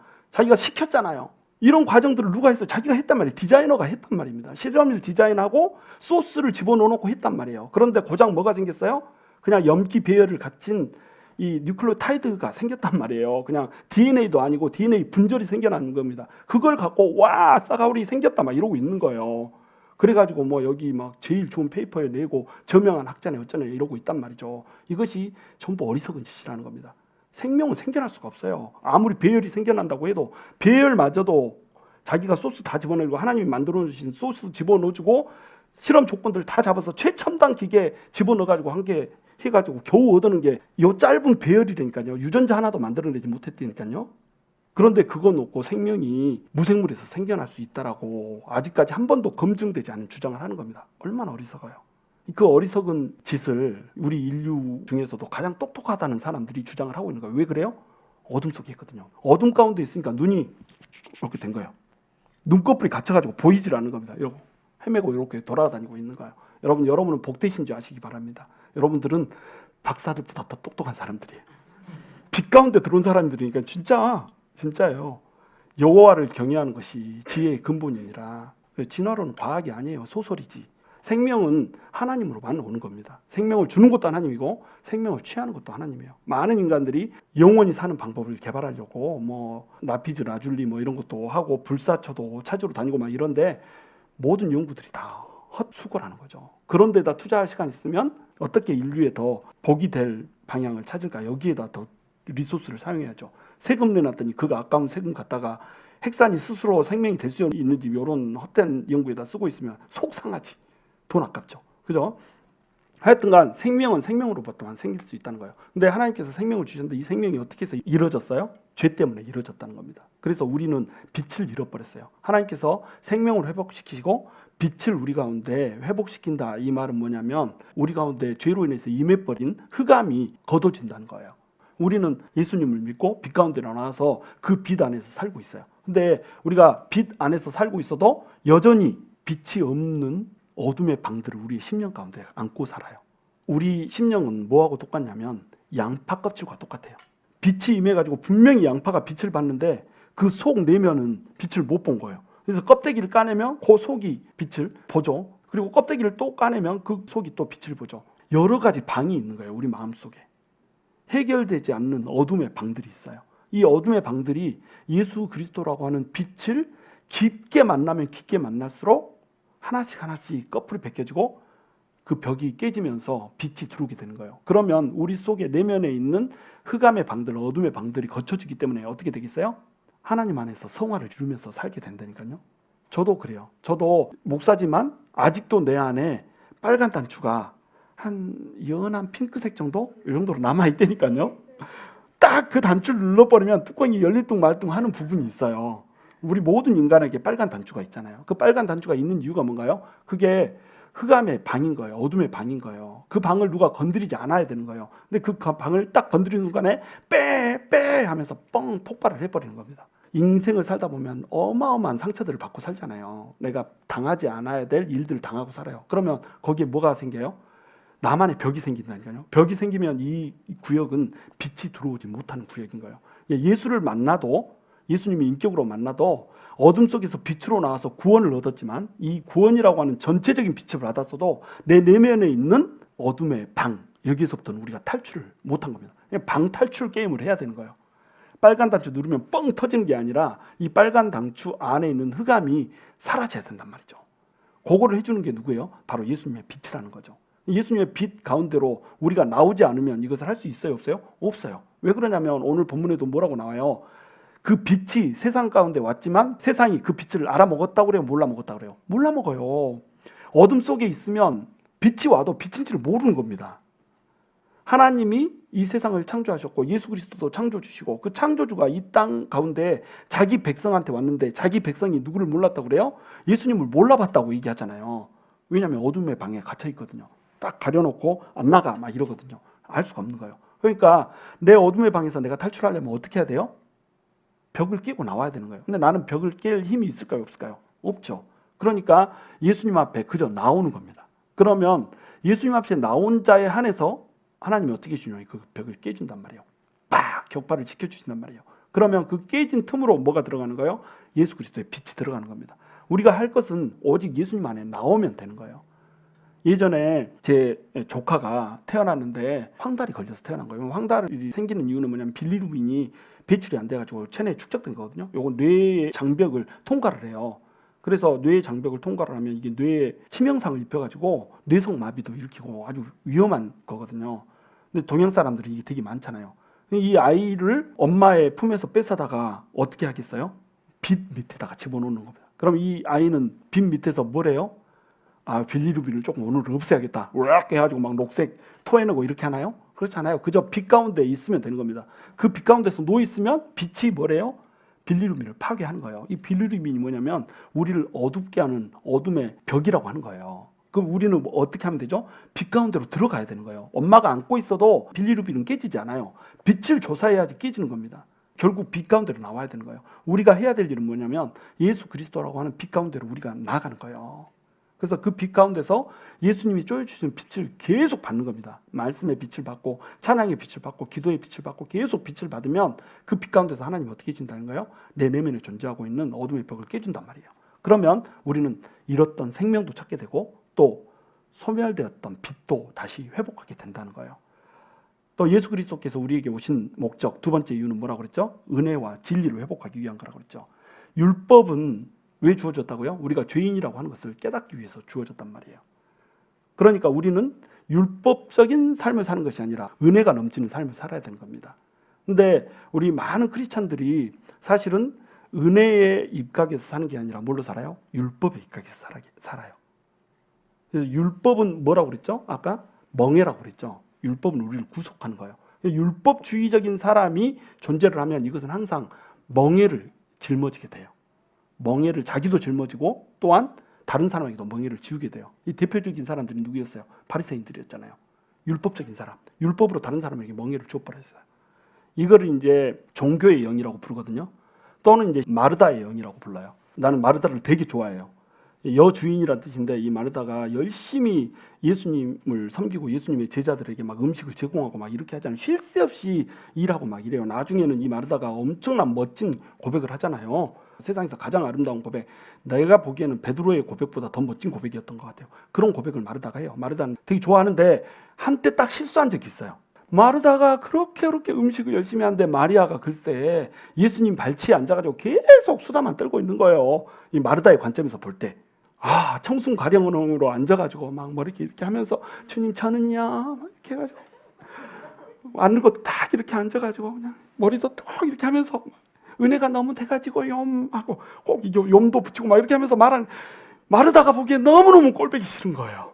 Speaker 1: 시켰잖아요. 이런 과정들을 누가 했어요? 자기가 했단 말이에요. 디자이너가 했단 말입니다. 실험을 디자인하고 소스를 집어넣어놓고 했단 말이에요. 그런데 고작 뭐가 생겼어요? 그냥 염기 배열을 갖춘 이 뉴클레오타이드가 생겼단 말이에요. 그냥 DNA도 아니고 DNA 분절이 생겨나는 겁니다. 그걸 갖고 와 쌍아우리 생겼다 막 이러고 있는 거예요. 그래가지고 뭐 여기 막 제일 좋은 페이퍼에 내고 저명한 학자네 어쩌네 이러고 있단 말이죠. 이것이 전부 어리석은 짓이라는 겁니다. 생명은 생겨날 수가 없어요. 아무리 배열이 생겨난다고 해도 배열마저도 자기가 소스 다 집어넣고 하나님이 만들어주신 소스 집어넣어주고 실험 조건들 다 잡아서 최첨단 기계 집어넣어가지고 한 게 해가지고 겨우 얻는 게 이 짧은 배열이라니까요. 유전자 하나도 만들어내지 못했다니까요. 그런데 그거 놓고 생명이 무생물에서 생겨날 수 있다라고 아직까지 한 번도 검증되지 않은 주장을 하는 겁니다. 얼마나 어리석어요. 그 어리석은 짓을 우리 인류 중에서도 가장 똑똑하다는 사람들이 주장을 하고 있는 거예요. 왜 그래요? 어둠 속에 있거든요. 어둠 가운데 있으니까 눈이 이렇게 된 거예요. 눈꺼풀이 갇혀가지고 보이질 않는 겁니다. 이러고 헤매고 이렇게 돌아다니고 있는 거예요. 여러분은 복되신 줄 아시기 바랍니다. 여러분들은 박사들보다 더 똑똑한 사람들이에요. 빛 가운데 들어온 사람들이니까 진짜예요. 여호와를 경외하는 것이 지혜의 근본이니라. 진화론은 과학이 아니에요. 소설이지. 생명은 하나님으로만 오는 겁니다. 생명을 주는 것도 하나님이고 생명을 취하는 것도 하나님이에요. 많은 인간들이 영원히 사는 방법을 개발하려고 뭐 라피즈 라줄리 뭐 이런 것도 하고 불사초도 찾으러 다니고 막 이런데 모든 연구들이 다 헛수고라는 거죠. 그런 데다 투자할 시간 있으면 어떻게 인류에 더 복이 될 방향을 찾을까? 여기에다 더 리소스를 사용해야죠. 세금 내놨더니 그 아까운 세금 갖다가 핵산이 스스로 생명이 될 수 있는지 이런 헛된 연구에다 쓰고 있으면 속 상하지. 돈 아깝죠. 그죠? 하여튼간 생명은 생명으로부터만 생길 수 있다는 거예요. 근데 하나님께서 생명을 주셨는데 이 생명이 어떻게 해서 이루어졌어요? 죄 때문에 이루어졌다는 겁니다. 그래서 우리는 빛을 잃어버렸어요. 하나님께서 생명을 회복시키시고 빛을 우리 가운데 회복시킨다. 이 말은 뭐냐면 우리 가운데 죄로 인해서 임해버린 흑암이 걷어진다는 거예요. 우리는 예수님을 믿고 빛 가운데 나와서 그 빛 안에서 살고 있어요. 근데 우리가 빛 안에서 살고 있어도 여전히 빛이 없는 어둠의 방들을 우리의 심령 가운데 안고 살아요. 우리 심령은 뭐하고 똑같냐면 양파 껍질과 똑같아요. 빛이 임해가지고 분명히 양파가 빛을 봤는데 그 속 내면은 빛을 못 본 거예요. 그래서 껍데기를 까내면 그 속이 빛을 보죠. 그리고 껍데기를 또 까내면 그 속이 또 빛을 보죠. 여러 가지 방이 있는 거예요. 우리 마음속에. 해결되지 않는 어둠의 방들이 있어요. 이 어둠의 방들이 예수 그리스도라고 하는 빛을 깊게 만나면 깊게 만날수록 하나씩 꺼풀이 벗겨지고 그 벽이 깨지면서 빛이 들어오게 되는 거예요. 그러면 우리 속에 내면에 있는 흑암의 방들, 어둠의 방들이 거쳐지기 때문에 어떻게 되겠어요? 하나님 안에서 성화를 이루면서 살게 된다니까요. 저도 그래요. 저도 목사지만 아직도 내 안에 빨간 단추가 한 연한 핑크색 정도? 이 정도로 남아있다니까요. 딱 그 단추를 눌러버리면 뚜껑이 열릴둥 말둥 하는 부분이 있어요. 우리 모든 인간에게 빨간 단추가 있잖아요. 그 빨간 단추가 있는 이유가 뭔가요? 그게 흑암의 방인 거예요. 어둠의 방인 거예요. 그 방을 누가 건드리지 않아야 되는 거예요. 근데 그 방을 딱 건드리는 순간에 빼 하면서 뻥 폭발을 해버리는 겁니다. 인생을 살다 보면 어마어마한 상처들을 받고 살잖아요. 내가 당하지 않아야 될 일들을 당하고 살아요. 그러면 거기에 뭐가 생겨요? 나만의 벽이 생긴다니까요. 벽이 생기면 이 구역은 빛이 들어오지 못하는 구역인 거예요. 예수를 만나도, 예수님이 인격으로 만나도 어둠 속에서 빛으로 나와서 구원을 얻었지만 이 구원이라고 하는 전체적인 빛을 받았어도 내 내면에 있는 어둠의 방, 여기에서부터는 우리가 탈출을 못한 겁니다. 방 탈출 게임을 해야 되는 거예요. 빨간 단추 누르면 뻥 터지는 게 아니라 이 빨간 단추 안에 있는 흑암이 사라져야 된단 말이죠. 그거를 해주는 게 누구예요? 바로 예수님의 빛이라는 거죠. 예수님의 빛 가운데로 우리가 나오지 않으면 이것을 할 수 있어요? 없어요? 없어요. 왜 그러냐면 오늘 본문에도 뭐라고 나와요? 그 빛이 세상 가운데 왔지만 세상이 그 빛을 알아먹었다고 그래요? 몰라 먹었다고 그래요? 몰라 먹어요. 어둠 속에 있으면 빛이 와도 빛인지를 모르는 겁니다. 하나님이 이 세상을 창조하셨고 예수 그리스도도 창조주시고 그 창조주가 이 땅 가운데 자기 백성한테 왔는데 자기 백성이 누구를 몰랐다고 그래요? 예수님을 몰라봤다고 얘기하잖아요. 왜냐하면 어둠의 방에 갇혀 있거든요. 딱 가려놓고 안 나가 막 이러거든요. 알 수가 없는 거예요. 그러니까 내 어둠의 방에서 내가 탈출하려면 어떻게 해야 돼요? 벽을 깨고 나와야 되는 거예요. 근데 나는 벽을 깰 힘이 있을까요? 없을까요? 없죠. 그러니까 예수님 앞에 그저 나오는 겁니다. 그러면 예수님 앞에 나온 자에 한해서 하나님이 어떻게 주냐면 그 벽을 깨준단 말이에요. 빡! 격파를 지켜주신단 말이에요. 그러면 그 깨진 틈으로 뭐가 들어가는 거예요? 예수 그리스도의 빛이 들어가는 겁니다. 우리가 할 것은 오직 예수님 안에 나오면 되는 거예요. 예전에 제 조카가 태어났는데 황달이 걸려서 태어난 거예요. 황달이 생기는 이유는 뭐냐면 빌리루빈이 배출이 안 돼가지고 체내에 축적된 거거든요. 요거 뇌의 장벽을 통과를 해요. 그래서 뇌의 장벽을 통과를 하면 이게 뇌에 치명상을 입혀가지고 뇌성 마비도 일으키고 아주 위험한 거거든요. 근데 동양 사람들이 이게 되게 많잖아요. 이 아이를 엄마의 품에서 뺏어다가 어떻게 하겠어요? 빛 밑에다가 집어넣는 겁니다. 그럼 이 아이는 빛 밑에서 뭘 해요? 아, 빌리루빈을 조금 오늘은 없애야겠다. 우락 해가지고 막 녹색 토해내고 이렇게 하나요? 그렇지 않아요. 그저 빛 가운데 있으면 되는 겁니다. 그 빛 가운데서 놓여 있으면 빛이 뭐래요? 빌리루빈을 파괴하는 거예요. 이 빌리루빈이 뭐냐면 우리를 어둡게 하는 어둠의 벽이라고 하는 거예요. 그럼 우리는 어떻게 하면 되죠? 빛 가운데로 들어가야 되는 거예요. 엄마가 안고 있어도 빌리루빈은 깨지지 않아요. 빛을 조사해야지 깨지는 겁니다. 결국 빛 가운데로 나와야 되는 거예요. 우리가 해야 될 일은 뭐냐면 예수 그리스도라고 하는 빛 가운데로 우리가 나아가는 거예요. 그래서 그 빛 가운데서 예수님이 쪼여주신 빛을 계속 받는 겁니다. 말씀의 빛을 받고 찬양의 빛을 받고 기도의 빛을 받고 계속 빛을 받으면 그 빛 가운데서 하나님이 어떻게 해준다는 거예요? 내 내면에 존재하고 있는 어둠의 벽을 깨준단 말이에요. 그러면 우리는 잃었던 생명도 찾게 되고 또 소멸되었던 빛도 다시 회복하게 된다는 거예요. 또 예수 그리스도께서 우리에게 오신 목적 두 번째 이유는 뭐라고 그랬죠? 은혜와 진리를 회복하기 위한 거라고 그랬죠. 율법은 왜 주어졌다고요? 우리가 죄인이라고 하는 것을 깨닫기 위해서 주어졌단 말이에요. 그러니까 우리는 율법적인 삶을 사는 것이 아니라 은혜가 넘치는 삶을 살아야 되는 겁니다. 근데 우리 많은 크리스찬들이 사실은 은혜의 입각에서 사는 게 아니라 뭘로 살아요? 율법의 입각에서 살아요. 그래서 율법은 뭐라고 그랬죠? 아까 멍에라고 그랬죠. 율법은 우리를 구속하는 거예요. 율법주의적인 사람이 존재를 하면 이것은 항상 멍에를 짊어지게 돼요. 멍에를 자기도 짊어지고 또한 다른 사람에게도 멍에를 지우게 돼요. 이 대표적인 사람들이 누구였어요? 바리새인들이었잖아요. 율법적인 사람, 율법으로 다른 사람에게 멍에를 주어버렸어요. 이거를 이제 종교의 영이라고 부르거든요. 또는 이제 마르다의 영이라고 불러요. 나는 마르다를 되게 좋아해요. 여주인이란 뜻인데 이 마르다가 열심히 예수님을 섬기고 예수님의 제자들에게 막 음식을 제공하고 막 이렇게 하잖아요. 쉴 새 없이 일하고 막 이래요. 나중에는 이 마르다가 엄청난 멋진 고백을 하잖아요. 세상에서 가장 아름다운 고백, 내가 보기에는 베드로의 고백보다 더 멋진 고백이었던 것 같아요. 그런 고백을 마르다가 해요. 마르다는 되게 좋아하는데 한때 딱 실수한 적이 있어요. 마르다가 그렇게 음식을 열심히 하는데 마리아가 글쎄 예수님 발치에 앉아가지고 계속 수다만 떨고 있는 거예요. 이 마르다의 관점에서 볼 때. 청순가령으로 앉아가지고 막 머리 이렇게 하면서 주님 저는요 막 이렇게 해가지고 앉는 것도 딱 이렇게 앉아가지고 그냥 머리도 딱 이렇게 하면서 은혜가 너무 돼가지고 하고 꼭 염도 붙이고 막 이렇게 하면서 말하는 마르다가 보기에 너무너무 꼴보기 싫은 거예요.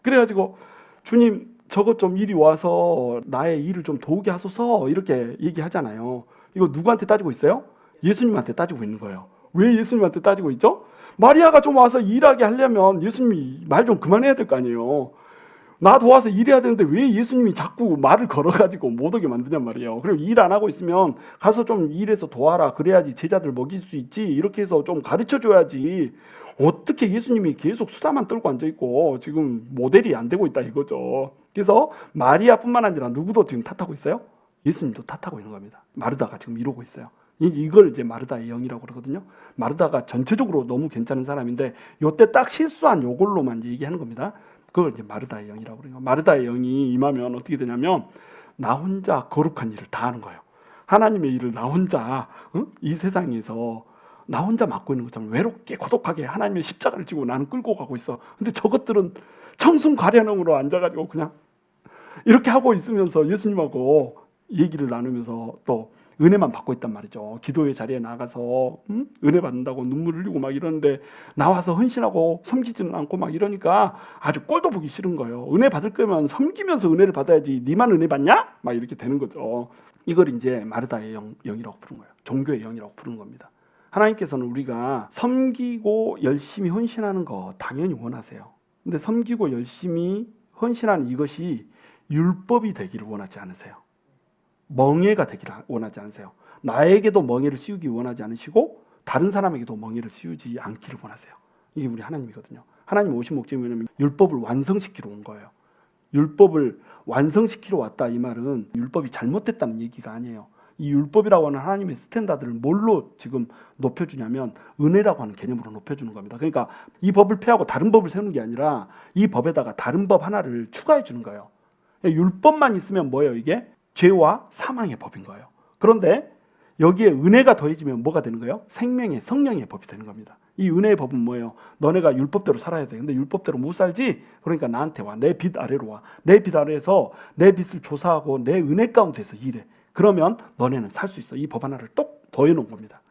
Speaker 1: 그래가지고 주님 저것 좀 이리 와서 나의 일을 좀 도우게 하소서 이렇게 얘기하잖아요. 이거 누구한테 따지고 있어요? 예수님한테 따지고 있는 거예요. 왜 예수님한테 따지고 있죠? 마리아가 좀 와서 일하게 하려면 예수님이 말 좀 그만해야 될 거 아니에요. 나 도와서 일해야 되는데 왜 예수님이 자꾸 말을 걸어가지고 못 오게 만드냔 말이에요. 그리고 일 안 하고 있으면 가서 좀 일해서 도와라. 그래야지 제자들 먹일 수 있지. 이렇게 해서 좀 가르쳐줘야지. 어떻게 예수님이 계속 수다만 떨고 앉아있고 지금 모델이 안 되고 있다 이거죠. 그래서 마리아뿐만 아니라 누구도 지금 탓하고 있어요? 예수님도 탓하고 있는 겁니다. 마르다가 지금 이러고 있어요. 이걸 이제 마르다의 영이라고 그러거든요. 마르다가 전체적으로 너무 괜찮은 사람인데 요때 딱 실수한 요걸로만 이제 얘기하는 겁니다. 그걸 이제 마르다의 영이라고 그래요. 마르다의 영이 임하면 어떻게 되냐면 나 혼자 거룩한 일을 다 하는 거예요. 하나님의 일을 나 혼자 이 세상에서 나 혼자 맡고 있는 것처럼 외롭게 고독하게 하나님의 십자가를 지고 나는 끌고 가고 있어. 근데 저것들은 청순가련형으로 앉아가지고 그냥 이렇게 하고 있으면서 예수님하고 얘기를 나누면서 또 은혜만 받고 있단 말이죠. 기도의 자리에 나가서 은혜 받는다고 눈물 흘리고 막 이러는데 나와서 헌신하고 섬기지는 않고 막 이러니까 아주 꼴도 보기 싫은 거예요. 은혜 받을 거면 섬기면서 은혜를 받아야지 니만 은혜 받냐? 막 이렇게 되는 거죠. 이걸 이제 마르다의 영이라고 부르는 거예요. 종교의 영이라고 부르는 겁니다. 하나님께서는 우리가 섬기고 열심히 헌신하는 거 당연히 원하세요. 근데 섬기고 열심히 헌신하는 이것이 율법이 되기를 원하지 않으세요. 멍에가 되기를 원하지 않으세요. 나에게도 멍에를 씌우기 원하지 않으시고 다른 사람에게도 멍에를 씌우지 않기를 원하세요. 이게 우리 하나님이거든요. 하나님 오신 목적이 뭐냐면 율법을 완성시키러 온 거예요. 율법을 완성시키러 왔다 이 말은 율법이 잘못됐다는 얘기가 아니에요. 이 율법이라고 하는 하나님의 스탠다드를 뭘로 지금 높여주냐면 은혜라고 하는 개념으로 높여주는 겁니다. 그러니까 이 법을 폐하고 다른 법을 세우는 게 아니라 이 법에다가 다른 법 하나를 추가해 주는 거예요. 율법만 있으면 뭐예요 이게? 죄와 사망의 법인 거예요. 그런데 여기에 은혜가 더해지면 뭐가 되는 거예요? 생명의 성령의 법이 되는 겁니다. 이 은혜의 법은 뭐예요? 너네가 율법대로 살아야 돼. 근데 율법대로 못 살지? 그러니까 나한테 와. 내 빛 아래로 와. 내 빛 아래에서 내 빛을 조사하고 내 은혜 가운데서 일해. 그러면 너네는 살 수 있어. 이 법 하나를 똑 더해놓은 겁니다.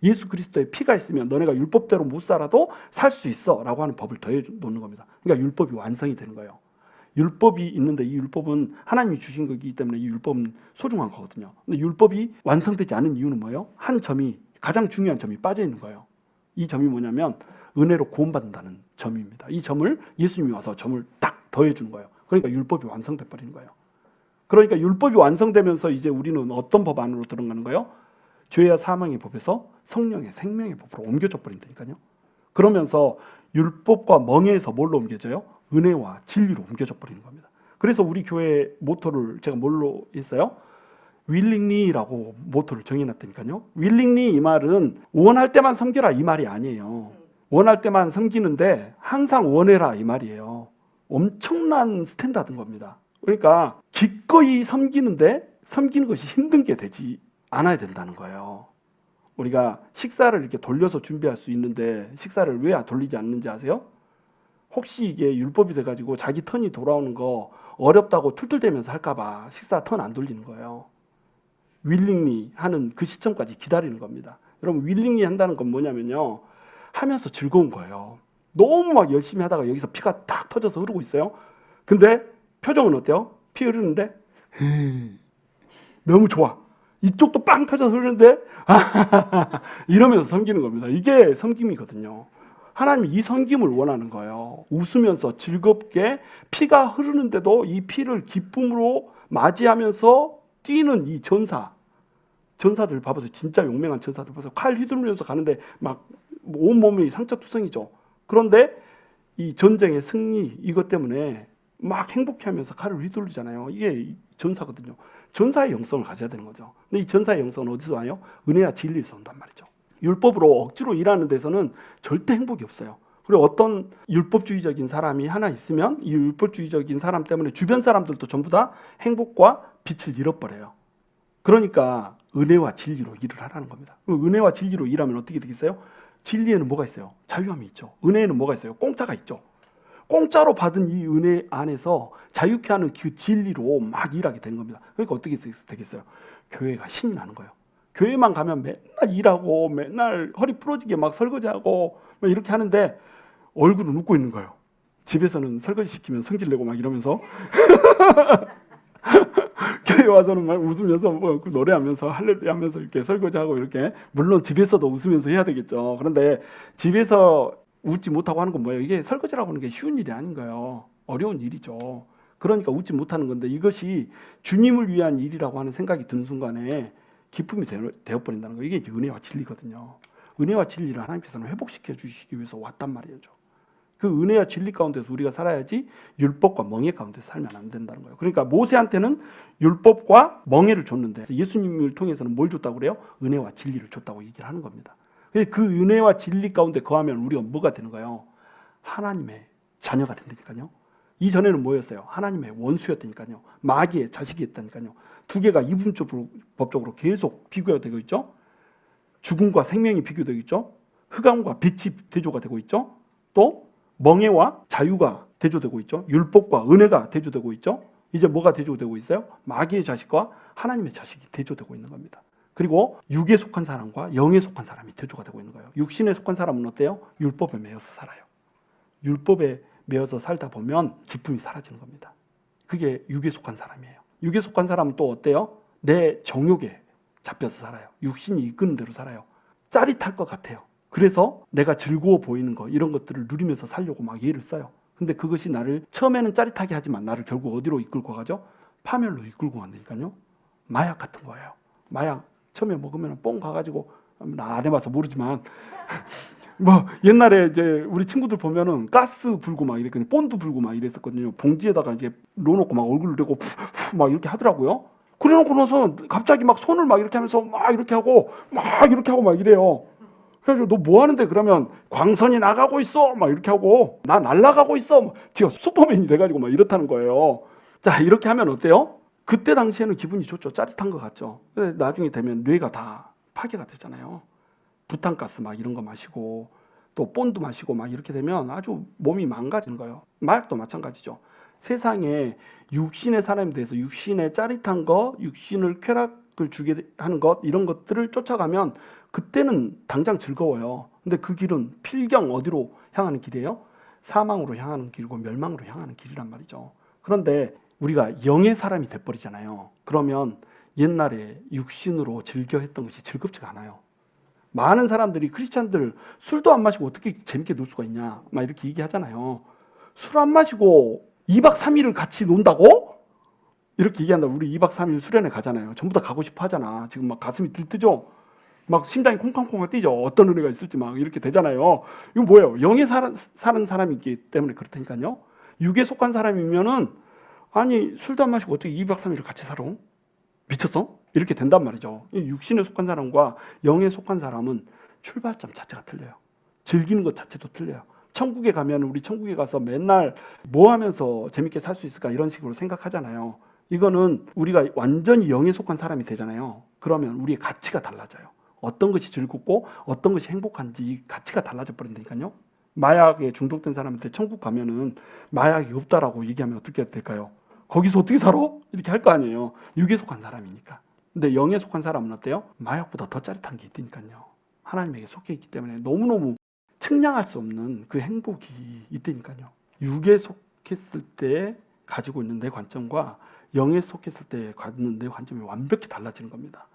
Speaker 1: 예수 그리스도의 피가 있으면 너네가 율법대로 못 살아도 살 수 있어 라고 하는 법을 더해놓는 겁니다. 그러니까 율법이 완성이 되는 거예요. 율법이 있는데 이 율법은 하나님이 주신 거기 때문에 이 율법은 소중한 거거든요. 근데 율법이 완성되지 않은 이유는 뭐예요? 한 점이, 가장 중요한 점이 빠져 있는 거예요. 이 점이 뭐냐면 은혜로 구원받는다는 점입니다. 이 점을 예수님이 와서 점을 딱 더해주는 거예요. 그러니까 율법이 완성돼 버리는 거예요. 그러니까 율법이 완성되면서 이제 우리는 어떤 법 안으로 들어가는 거예요? 죄와 사망의 법에서 성령의 생명의 법으로 옮겨져 버린다니까요. 그러면서 율법과 멍에에서 뭘로 옮겨져요? 은혜와 진리로 옮겨져 버리는 겁니다. 그래서 우리 교회 모토를 제가 뭘로 했어요? willingly라고 모토를 정해놨다니까요. willingly 이 말은 원할 때만 섬겨라 이 말이 아니에요. 원할 때만 섬기는데 항상 원해라 이 말이에요. 엄청난 스탠다드인 겁니다. 그러니까 기꺼이 섬기는데 섬기는 것이 힘든 게 되지 않아야 된다는 거예요. 우리가 식사를 이렇게 돌려서 준비할 수 있는데 식사를 왜 돌리지 않는지 아세요? 혹시 이게 율법이 돼가지고 자기 턴이 돌아오는 거 어렵다고 툴툴대면서 할까봐 식사 턴 안 돌리는 거예요. willingly 하는 그 시점까지 기다리는 겁니다. 여러분 willingly 한다는 건 뭐냐면요. 하면서 즐거운 거예요. 너무 막 열심히 하다가 여기서 피가 딱 터져서 흐르고 있어요. 근데 표정은 어때요? 피 흐르는데 너무 좋아. 이쪽도 빵 터져서 흐르는데 이러면서 섬기는 겁니다. 이게 섬김이거든요. 하나님이 이 섬김을 원하는 거예요. 웃으면서 즐겁게 피가 흐르는데도 이 피를 기쁨으로 맞이하면서 뛰는 이 전사들 봐보세요. 진짜 용맹한 전사들 봐보세요. 칼 휘두르면서 가는데 막 온몸이 상처투성이죠. 그런데 이 전쟁의 승리 이것 때문에 막 행복해하면서 칼을 휘두르잖아요. 이게 전사거든요. 전사의 영성을 가져야 되는 거죠. 근데 이 전사의 영성은 어디서 와요? 은혜와 진리에서 온단 말이죠. 율법으로 억지로 일하는 데서는 절대 행복이 없어요. 그리고 어떤 율법주의적인 사람이 하나 있으면 이 율법주의적인 사람 때문에 주변 사람들도 전부 다 행복과 빛을 잃어버려요. 그러니까 은혜와 진리로 일을 하라는 겁니다. 은혜와 진리로 일하면 어떻게 되겠어요? 진리에는 뭐가 있어요? 자유함이 있죠. 은혜에는 뭐가 있어요? 공짜가 있죠. 공짜로 받은 이 은혜 안에서 자유케 하는 그 진리로 막 일하게 되는 겁니다. 그러니까 어떻게 되겠어요? 교회가 신이 나는 거예요. 교회만 가면 맨날 일하고 맨날 허리 부러지게 막 설거지하고 막 이렇게 하는데 얼굴은 웃고 있는 거예요. 집에서는 설거지 시키면 성질내고 막 이러면서 교회 와서는 막 웃으면서 뭐 노래하면서 할렐루야 하면서 이렇게 설거지하고 이렇게 물론 집에서도 웃으면서 해야 되겠죠. 그런데 집에서 웃지 못하고 하는 건 뭐예요? 이게 설거지라고 하는 게 쉬운 일이 아닌 거예요. 어려운 일이죠. 그러니까 웃지 못하는 건데 이것이 주님을 위한 일이라고 하는 생각이 드는 순간에 기쁨이 되어버린다는 거예요. 이게 이제 은혜와 진리거든요. 은혜와 진리를 하나님께서는 회복시켜 주시기 위해서 왔단 말이죠. 그 은혜와 진리 가운데서 우리가 살아야지 율법과 멍에 가운데서 살면 안 된다는 거예요. 그러니까 모세한테는 율법과 멍에를 줬는데 예수님을 통해서는 뭘 줬다고 그래요? 은혜와 진리를 줬다고 얘기를 하는 겁니다. 그 은혜와 진리 가운데 거하면 우리가 뭐가 되는 거예요? 하나님의 자녀가 된다니까요. 이전에는 뭐였어요? 하나님의 원수였다니까요. 마귀의 자식이었다니까요. 두 개가 이분법적으로 계속 비교가 되고 있죠. 죽음과 생명이 비교되고 있죠. 흑암과 빛이 대조가 되고 있죠. 또 멍에와 자유가 대조되고 있죠. 율법과 은혜가 대조되고 있죠. 이제 뭐가 대조되고 있어요? 마귀의 자식과 하나님의 자식이 대조되고 있는 겁니다. 그리고 육에 속한 사람과 영에 속한 사람이 대조가 되고 있는 거예요. 육신에 속한 사람은 어때요? 율법에 매여서 살아요. 율법에 매여서 살다 보면 기쁨이 사라지는 겁니다. 그게 육에 속한 사람이에요. 육에 속한 사람은 또 어때요? 내 정욕에 잡혀서 살아요. 육신이 이끄는 대로 살아요. 짜릿할 것 같아요. 그래서 내가 즐거워 보이는 거 이런 것들을 누리면서 살려고 막 애를 써요. 근데 그것이 나를 처음에는 짜릿하게 하지만 나를 결국 어디로 이끌고 가죠? 파멸로 이끌고 간다니까요. 마약 같은 거예요. 마약 처음에 먹으면 뽕 가가지고 나 안 해봐서 모르지만 뭐 옛날에 이제 우리 친구들 보면은 가스 불고 막 이랬거든요. 본드 불고 막 이랬었거든요. 봉지에다가 이제 넣어놓고 막 얼굴을 대고 막 이렇게 하더라고요. 그래놓고 나서 갑자기 막 손을 막 이렇게 하면서 막 이렇게 하고 막 이래요. 그래서 너 뭐 하는데? 그러면 광선이 나가고 있어 막 이렇게 하고 나 날아가고 있어 지가 슈퍼맨이 돼가지고 막 이렇다는 거예요. 자 이렇게 하면 어때요? 그때 당시에는 기분이 좋죠. 짜릿한 것 같죠. 근데 나중에 되면 뇌가 다 파괴가 되잖아요. 부탄가스 막 이런 거 마시고 또 본드 마시고 막 이렇게 되면 아주 몸이 망가지는 거예요. 마약도 마찬가지죠. 세상에 육신의 사람에 대해서 육신의 짜릿한 거, 육신을 쾌락을 주게 하는 것 이런 것들을 쫓아가면 그때는 당장 즐거워요. 근데 그 길은 필경 어디로 향하는 길이에요? 사망으로 향하는 길이고 멸망으로 향하는 길이란 말이죠. 그런데 우리가 영의 사람이 돼버리잖아요. 그러면 옛날에 육신으로 즐겨 했던 것이 즐겁지가 않아요. 많은 사람들이 크리스찬들 술도 안 마시고 어떻게 재밌게 놀 수가 있냐 막 이렇게 얘기하잖아요. 술 안 마시고 2박 3일을 같이 논다고? 이렇게 얘기한다. 우리 2박 3일 수련회 가잖아요. 전부 다 가고 싶어 하잖아. 지금 막 가슴이 들뜨죠? 막 심장이 콩쾅콩쾅 뛰죠. 어떤 은혜가 있을지 막 이렇게 되잖아요. 이거 뭐예요? 영에 사는 사람이기 때문에 그렇다니까요. 육에 속한 사람이면은 아니 술도 안 마시고 어떻게 2박 3일을 같이 살아? 미쳤어? 이렇게 된단 말이죠. 육신에 속한 사람과 영에 속한 사람은 출발점 자체가 틀려요. 즐기는 것 자체도 틀려요. 천국에 가면 우리 천국에 가서 맨날 뭐 하면서 재밌게 살 수 있을까 이런 식으로 생각하잖아요. 이거는 우리가 완전히 영에 속한 사람이 되잖아요. 그러면 우리의 가치가 달라져요. 어떤 것이 즐겁고 어떤 것이 행복한지 이 가치가 달라져 버린다니까요. 마약에 중독된 사람한테 천국 가면은 마약이 없다라고 얘기하면 어떻게 될까요? 거기서 어떻게 살아? 이렇게 할 거 아니에요. 육에 속한 사람이니까. 근데 영에 속한 사람은 어때요? 마약보다 더 짜릿한 게 있다니까요. 하나님에게 속해 있기 때문에 너무너무 측량할 수 없는 그 행복이 있다니까요. 육에 속했을 때 가지고 있는 내 관점과 영에 속했을 때 갖는 내 관점이 완벽히 달라지는 겁니다.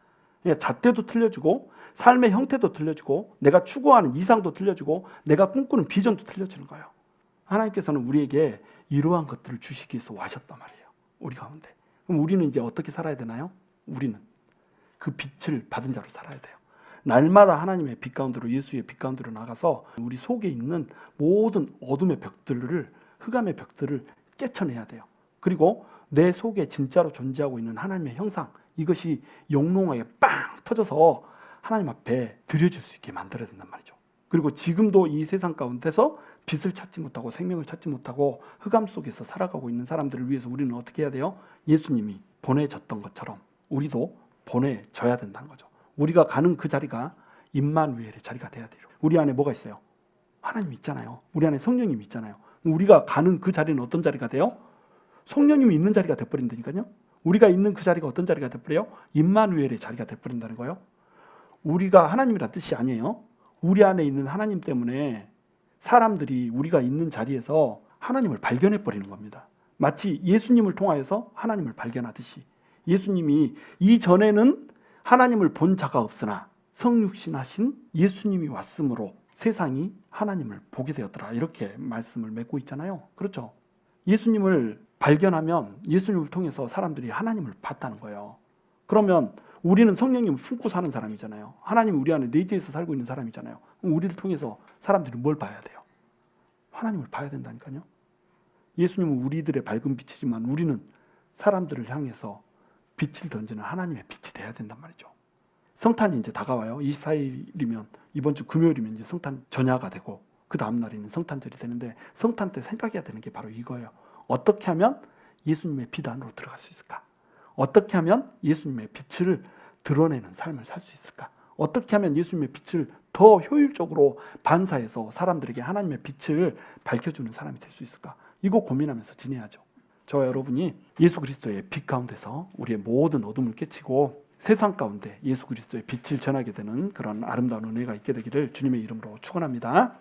Speaker 1: 그러니까 잣대도 틀려지고 삶의 형태도 틀려지고 내가 추구하는 이상도 틀려지고 내가 꿈꾸는 비전도 틀려지는 거예요. 하나님께서는 우리에게 이러한 것들을 주시기 위해서 와셨단 말이에요. 우리 가운데. 그럼 우리는 이제 어떻게 살아야 되나요? 우리는 그 빛을 받은 자로 살아야 돼요. 날마다 하나님의 빛 가운데로 예수의 빛 가운데로 나가서 우리 속에 있는 모든 어둠의 벽들을 흑암의 벽들을 깨쳐내야 돼요. 그리고 내 속에 진짜로 존재하고 있는 하나님의 형상 이것이 영롱하게 빵 터져서 하나님 앞에 드려질 수 있게 만들어야 된단 말이죠. 그리고 지금도 이 세상 가운데서 빛을 찾지 못하고 생명을 찾지 못하고 흑암 속에서 살아가고 있는 사람들을 위해서 우리는 어떻게 해야 돼요? 예수님이 보내졌던 것처럼 우리도 보내져야 된다는 거죠. 우리가 가는 그 자리가 임마누엘의 자리가 돼야 돼요. 우리 안에 뭐가 있어요? 하나님 있잖아요. 우리 안에 성령님이 있잖아요. 우리가 가는 그 자리는 어떤 자리가 돼요? 성령님이 있는 자리가 돼버린다니까요. 우리가 있는 그 자리가 어떤 자리가 돼버려요? 임마누엘의 자리가 돼버린다는 거예요. 우리가 하나님이란 뜻이 아니에요. 우리 안에 있는 하나님 때문에 사람들이 우리가 있는 자리에서 하나님을 발견해버리는 겁니다. 마치 예수님을 통하여서 하나님을 발견하듯이 예수님이 이전에는 하나님을 본 자가 없으나 성육신하신 예수님이 왔으므로 세상이 하나님을 보게 되었더라. 이렇게 말씀을 맺고 있잖아요. 그렇죠? 예수님을 발견하면 예수님을 통해서 사람들이 하나님을 봤다는 거예요. 그러면 우리는 성령님을 품고 사는 사람이잖아요. 하나님 우리 안에 내재해서 살고 있는 사람이잖아요. 그럼 우리를 통해서 사람들이 뭘 봐야 돼요? 하나님을 봐야 된다니까요. 예수님은 우리들의 밝은 빛이지만 우리는 사람들을 향해서 빛을 던지는 하나님의 빛이 돼야 된단 말이죠. 성탄이 이제 다가와요. 24일이면 이번 주 금요일이면 이제 성탄 전야가 되고 그 다음 날에는 성탄절이 되는데 성탄 때 생각해야 되는 게 바로 이거예요. 어떻게 하면 예수님의 빛 안으로 들어갈 수 있을까? 어떻게 하면 예수님의 빛을 드러내는 삶을 살 수 있을까? 어떻게 하면 예수님의 빛을 더 효율적으로 반사해서 사람들에게 하나님의 빛을 밝혀주는 사람이 될 수 있을까? 이거 고민하면서 지내야죠. 저와 여러분이 예수 그리스도의 빛 가운데서 우리의 모든 어둠을 깨치고 세상 가운데 예수 그리스도의 빛을 전하게 되는 그런 아름다운 은혜가 있게 되기를 주님의 이름으로 축원합니다.